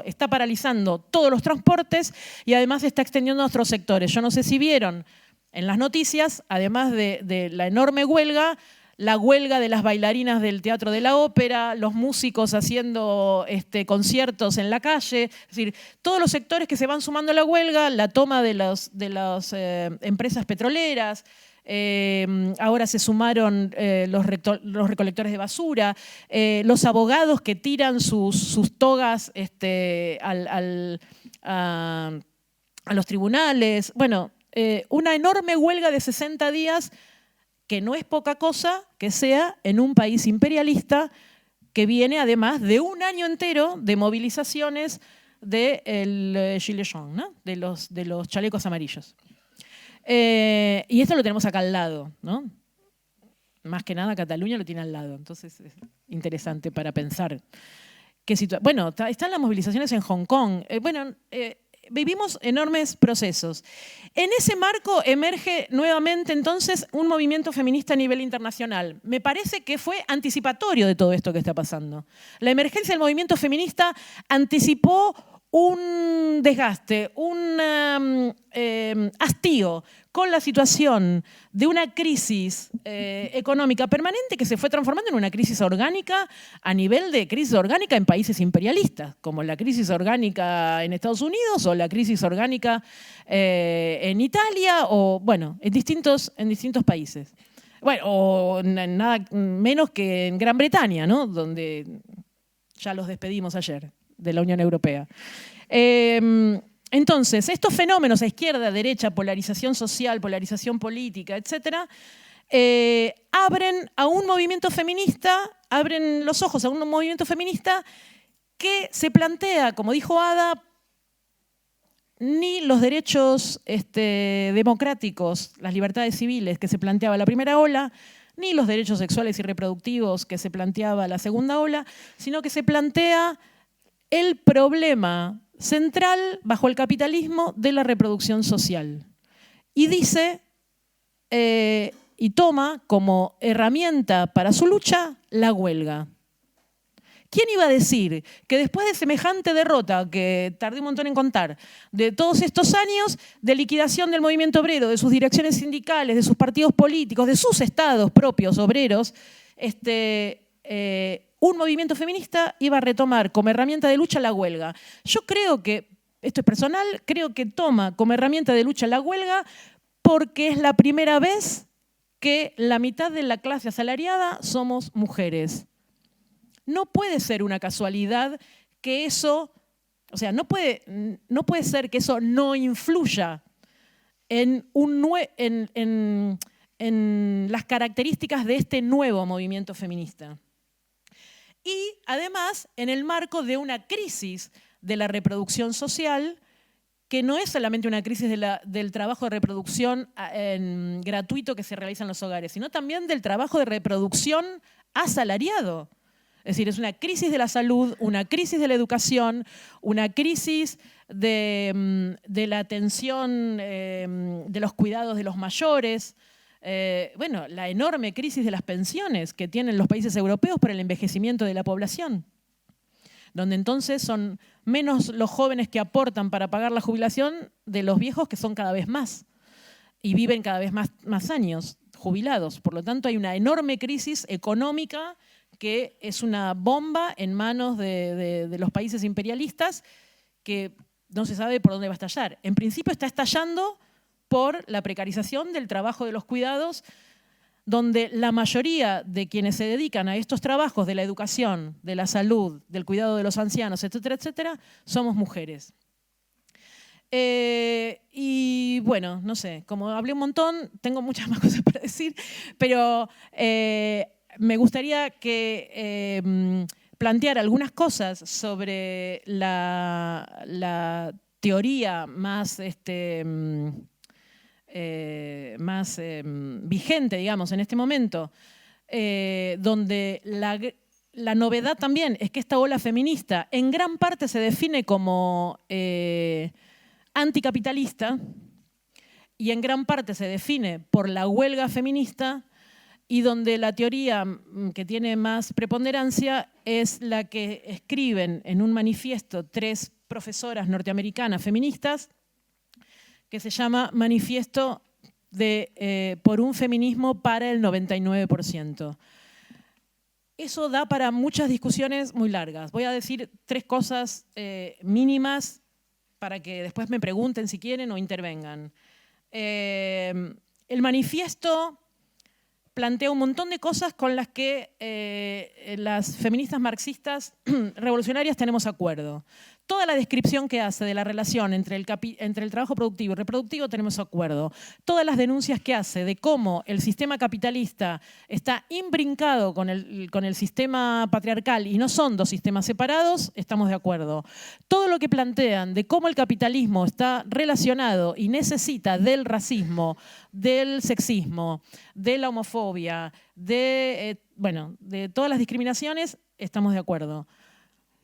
está paralizando todos los transportes y además está extendiendo a otros sectores. Yo no sé si vieron en las noticias, además de la enorme huelga, la huelga de las bailarinas del Teatro de la Ópera, los músicos haciendo conciertos en la calle, es decir, todos los sectores que se van sumando a la huelga, la toma de las empresas petroleras, ahora se sumaron los recolectores de basura, los abogados que tiran sus togas a los tribunales. Bueno, una enorme huelga de 60 días que no es poca cosa que sea en un país imperialista que viene además de un año entero de movilizaciones del Gilets jaunes, ¿no? de los chalecos amarillos. Y esto lo tenemos acá al lado, ¿no? Más que nada Cataluña lo tiene al lado, entonces es interesante para pensar. Bueno, están las movilizaciones en Hong Kong. Vivimos enormes procesos. En ese marco emerge nuevamente entonces un movimiento feminista a nivel internacional. Me parece que fue anticipatorio de todo esto que está pasando. La emergencia del movimiento feminista anticipó un desgaste, un hastío con la situación de una crisis económica permanente que se fue transformando en una crisis orgánica a nivel de crisis orgánica en países imperialistas, como la crisis orgánica en Estados Unidos o la crisis orgánica en Italia o, bueno, en distintos países. Bueno, o nada menos que en Gran Bretaña, ¿no? Donde ya los despedimos ayer de la Unión Europea. Entonces, estos fenómenos a izquierda, derecha, polarización social, polarización política, etcétera, abren a un movimiento feminista, abren los ojos a un movimiento feminista que se plantea, como dijo Ada, ni los derechos democráticos, las libertades civiles que se planteaba la primera ola, ni los derechos sexuales y reproductivos que se planteaba la segunda ola, sino que se plantea el problema central bajo el capitalismo de la reproducción social. Y dice, y toma como herramienta para su lucha la huelga. ¿Quién iba a decir que después de semejante derrota, que tardé un montón en contar, de todos estos años de liquidación del movimiento obrero, de sus direcciones sindicales, de sus partidos políticos, de sus estados propios obreros, un movimiento feminista iba a retomar como herramienta de lucha la huelga? Yo creo que, esto es personal, creo que toma como herramienta de lucha la huelga porque es la primera vez que la mitad de la clase asalariada somos mujeres. No puede ser una casualidad que eso, o sea, no puede ser que eso no influya en las características de este nuevo movimiento feminista. Y además en el marco de una crisis de la reproducción social que no es solamente una crisis del trabajo de reproducción gratuito que se realiza en los hogares, sino también del trabajo de reproducción asalariado. Es decir, es una crisis de la salud, una crisis de la educación, una crisis de la atención, de los cuidados de los mayores, bueno, la enorme crisis de las pensiones que tienen los países europeos por el envejecimiento de la población, donde entonces son menos los jóvenes que aportan para pagar la jubilación de los viejos, que son cada vez más y viven cada vez más años jubilados. Por lo tanto, hay una enorme crisis económica que es una bomba en manos de los países imperialistas que no se sabe por dónde va a estallar. En principio está estallando por la precarización del trabajo de los cuidados, donde la mayoría de quienes se dedican a estos trabajos de la educación, de la salud, del cuidado de los ancianos, etcétera, etcétera, somos mujeres. Y bueno, no sé, como hablé un montón, tengo muchas más cosas para decir, pero me gustaría que plantear algunas cosas sobre la teoría más vigente, digamos, en este momento, donde la novedad también es que esta ola feminista en gran parte se define como anticapitalista y en gran parte se define por la huelga feminista, y donde la teoría que tiene más preponderancia es la que escriben en un manifiesto 3 profesoras norteamericanas feministas, que se llama Manifiesto por un feminismo para el 99%. Eso da para muchas discusiones muy largas. Voy a decir 3 cosas mínimas para que después me pregunten si quieren o intervengan. El manifiesto plantea un montón de cosas con las que las feministas marxistas revolucionarias tenemos acuerdo. Toda la descripción que hace de la relación entre el trabajo productivo y reproductivo tenemos acuerdo. Todas las denuncias que hace de cómo el sistema capitalista está imbrincado con el sistema patriarcal y no son 2 sistemas separados, estamos de acuerdo. Todo lo que plantean de cómo el capitalismo está relacionado y necesita del racismo, del sexismo, de la homofobia, de todas las discriminaciones, estamos de acuerdo.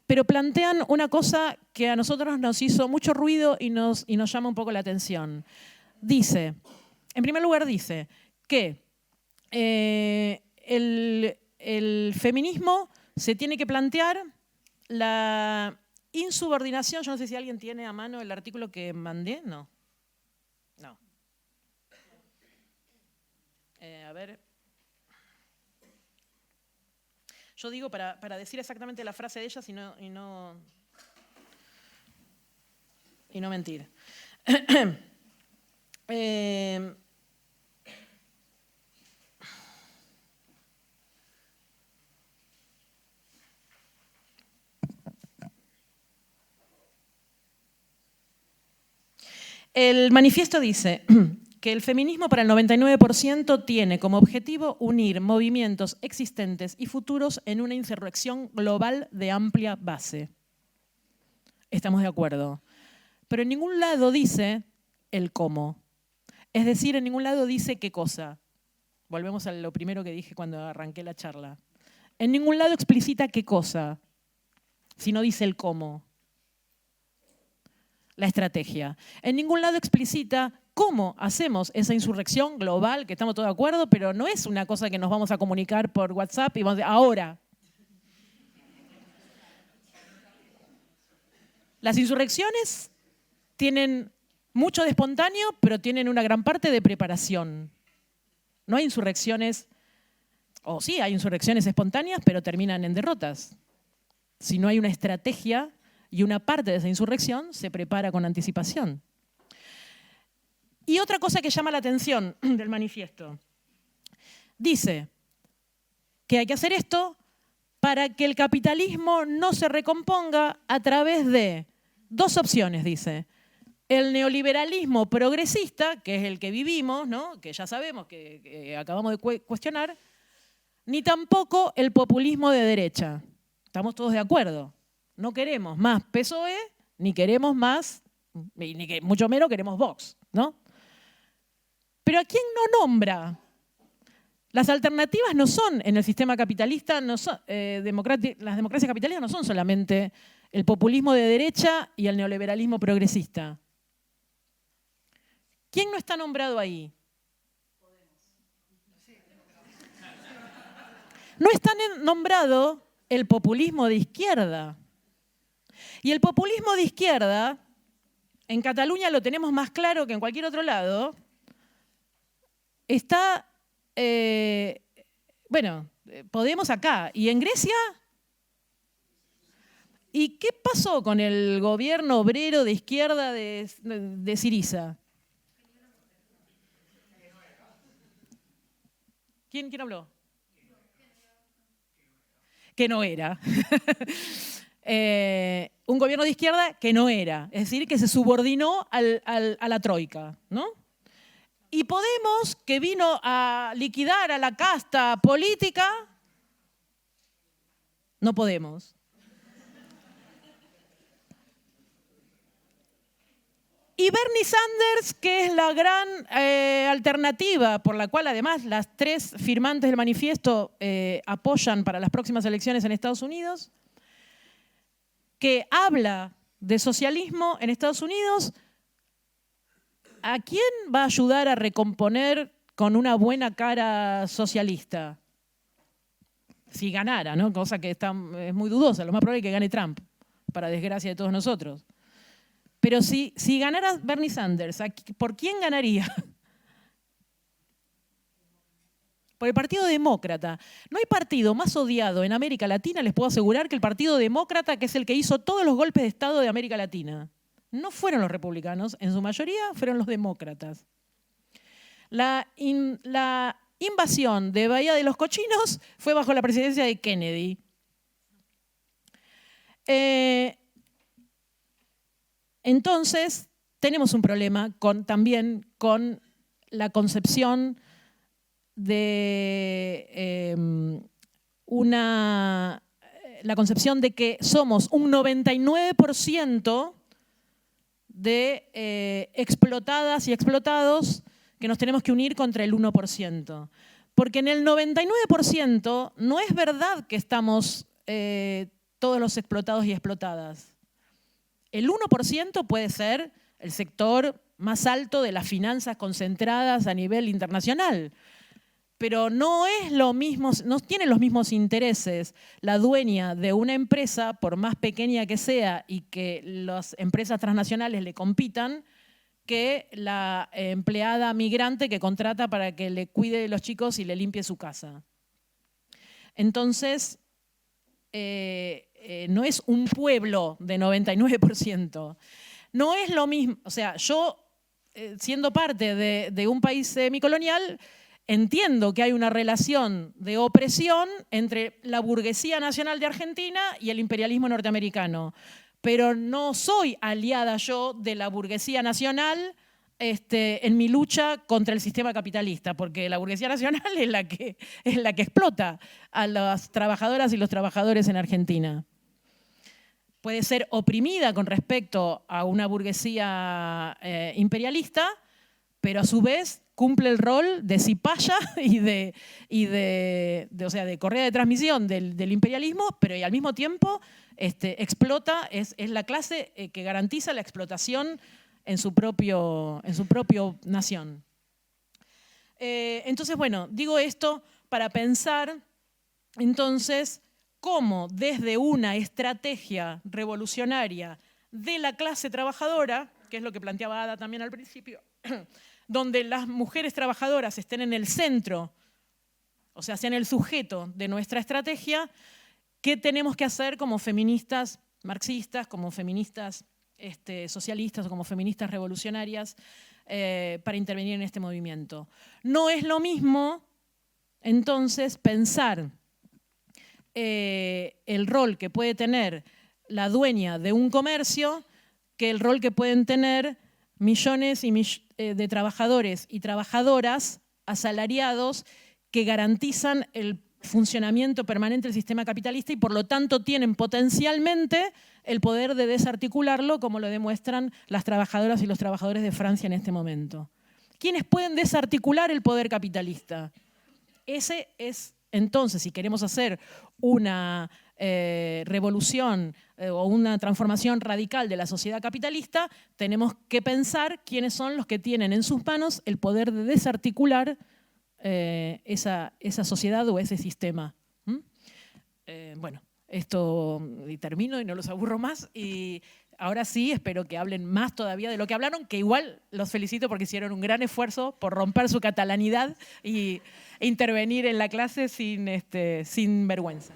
Pero plantean una cosa que a nosotros nos hizo mucho ruido y nos llama un poco la atención. Dice, en primer lugar dice que el feminismo se tiene que plantear la insubordinación. Yo no sé si alguien tiene a mano el artículo que mandé. No. A ver. Yo digo para decir exactamente la frase de ellas y no mentir. El manifiesto dice que el feminismo para el 99% tiene como objetivo unir movimientos existentes y futuros en una insurrección global de amplia base. Estamos de acuerdo. Pero en ningún lado dice el cómo. Es decir, en ningún lado dice qué cosa. Volvemos a lo primero que dije cuando arranqué la charla. En ningún lado explicita qué cosa, sino dice el cómo. La estrategia. En ningún lado explicita cómo hacemos esa insurrección global, que estamos todos de acuerdo, pero no es una cosa que nos vamos a comunicar por WhatsApp y vamos a decir, ahora. Las insurrecciones tienen mucho de espontáneo, pero tienen una gran parte de preparación. No hay insurrecciones, o sí, hay insurrecciones espontáneas, pero terminan en derrotas. Si no hay una estrategia y una parte de esa insurrección se prepara con anticipación. Y otra cosa que llama la atención del manifiesto. Dice que hay que hacer esto para que el capitalismo no se recomponga a través de 2 opciones, dice. El neoliberalismo progresista, que es el que vivimos, ¿no? Que ya sabemos que acabamos de cuestionar, ni tampoco el populismo de derecha. Estamos todos de acuerdo. No queremos más PSOE, ni queremos más, ni que mucho menos queremos Vox, ¿no? Pero ¿a quién no nombra? Las alternativas no son, en el sistema capitalista, no son, las democracias capitalistas no son solamente el populismo de derecha y el neoliberalismo progresista. ¿Quién no está nombrado ahí? No está nombrado el populismo de izquierda. Y el populismo de izquierda, en Cataluña lo tenemos más claro que en cualquier otro lado, está, Podemos acá. ¿Y en Grecia? ¿Y qué pasó con el gobierno obrero de izquierda de Syriza? ¿Quién habló? Que no era. Un gobierno de izquierda que no era. Es decir, que se subordinó a la troika, ¿no? Y Podemos, que vino a liquidar a la casta política, no podemos. Y Bernie Sanders, que es la gran alternativa por la cual además las 3 firmantes del manifiesto apoyan para las próximas elecciones en Estados Unidos, que habla de socialismo en Estados Unidos. ¿A quién va a ayudar a recomponer con una buena cara socialista? Si ganara, ¿no? Cosa que es muy dudosa, lo más probable es que gane Trump, para desgracia de todos nosotros. Pero si ganara Bernie Sanders, ¿por quién ganaría? por el Partido Demócrata. No hay partido más odiado en América Latina, les puedo asegurar, que el Partido Demócrata, que es el que hizo todos los golpes de Estado de América Latina. No fueron los republicanos, en su mayoría fueron los demócratas. La invasión de Bahía de los Cochinos fue bajo la presidencia de Kennedy. Entonces, tenemos un problema también con la concepción de la concepción de que somos un 99% de explotadas y explotados que nos tenemos que unir contra el 1%. Porque en el 99% no es verdad que estamos todos los explotados y explotadas. El 1% puede ser el sector más alto de las finanzas concentradas a nivel internacional, pero no es lo mismo, no tiene los mismos intereses la dueña de una empresa, por más pequeña que sea y que las empresas transnacionales le compitan, que la empleada migrante que contrata para que le cuide de los chicos y le limpie su casa. Entonces, no es un pueblo de 99%. No es lo mismo, o sea, yo siendo parte de un país semicolonial, entiendo que hay una relación de opresión entre la burguesía nacional de Argentina y el imperialismo norteamericano. Pero no soy aliada yo de la burguesía nacional en mi lucha contra el sistema capitalista, porque la burguesía nacional es la que explota a las trabajadoras y los trabajadores en Argentina. Puede ser oprimida con respecto a una burguesía imperialista, pero a su vez cumple el rol de cipaya y de correa de transmisión del imperialismo, pero y al mismo tiempo explota, es la clase que garantiza la explotación en su propio nación. Entonces, bueno, digo esto para pensar, entonces, cómo desde una estrategia revolucionaria de la clase trabajadora, que es lo que planteaba Ada también al principio, donde las mujeres trabajadoras estén en el centro, o sea, sean el sujeto de nuestra estrategia, ¿qué tenemos que hacer como feministas marxistas, como feministas socialistas o como feministas revolucionarias para intervenir en este movimiento? No es lo mismo, entonces, pensar el rol que puede tener la dueña de un comercio que el rol que pueden tener millones de trabajadores y trabajadoras asalariados que garantizan el funcionamiento permanente del sistema capitalista y por lo tanto tienen potencialmente el poder de desarticularlo, como lo demuestran las trabajadoras y los trabajadores de Francia en este momento. ¿Quiénes pueden desarticular el poder capitalista? Ese es, entonces, si queremos hacer una revolución o una transformación radical de la sociedad capitalista, tenemos que pensar quiénes son los que tienen en sus manos el poder de desarticular esa sociedad o ese sistema. Bueno, esto y termino y no los aburro más. Y ahora sí, espero que hablen más todavía de lo que hablaron, que igual los felicito porque hicieron un gran esfuerzo por romper su catalanidad e intervenir en la clase sin vergüenza.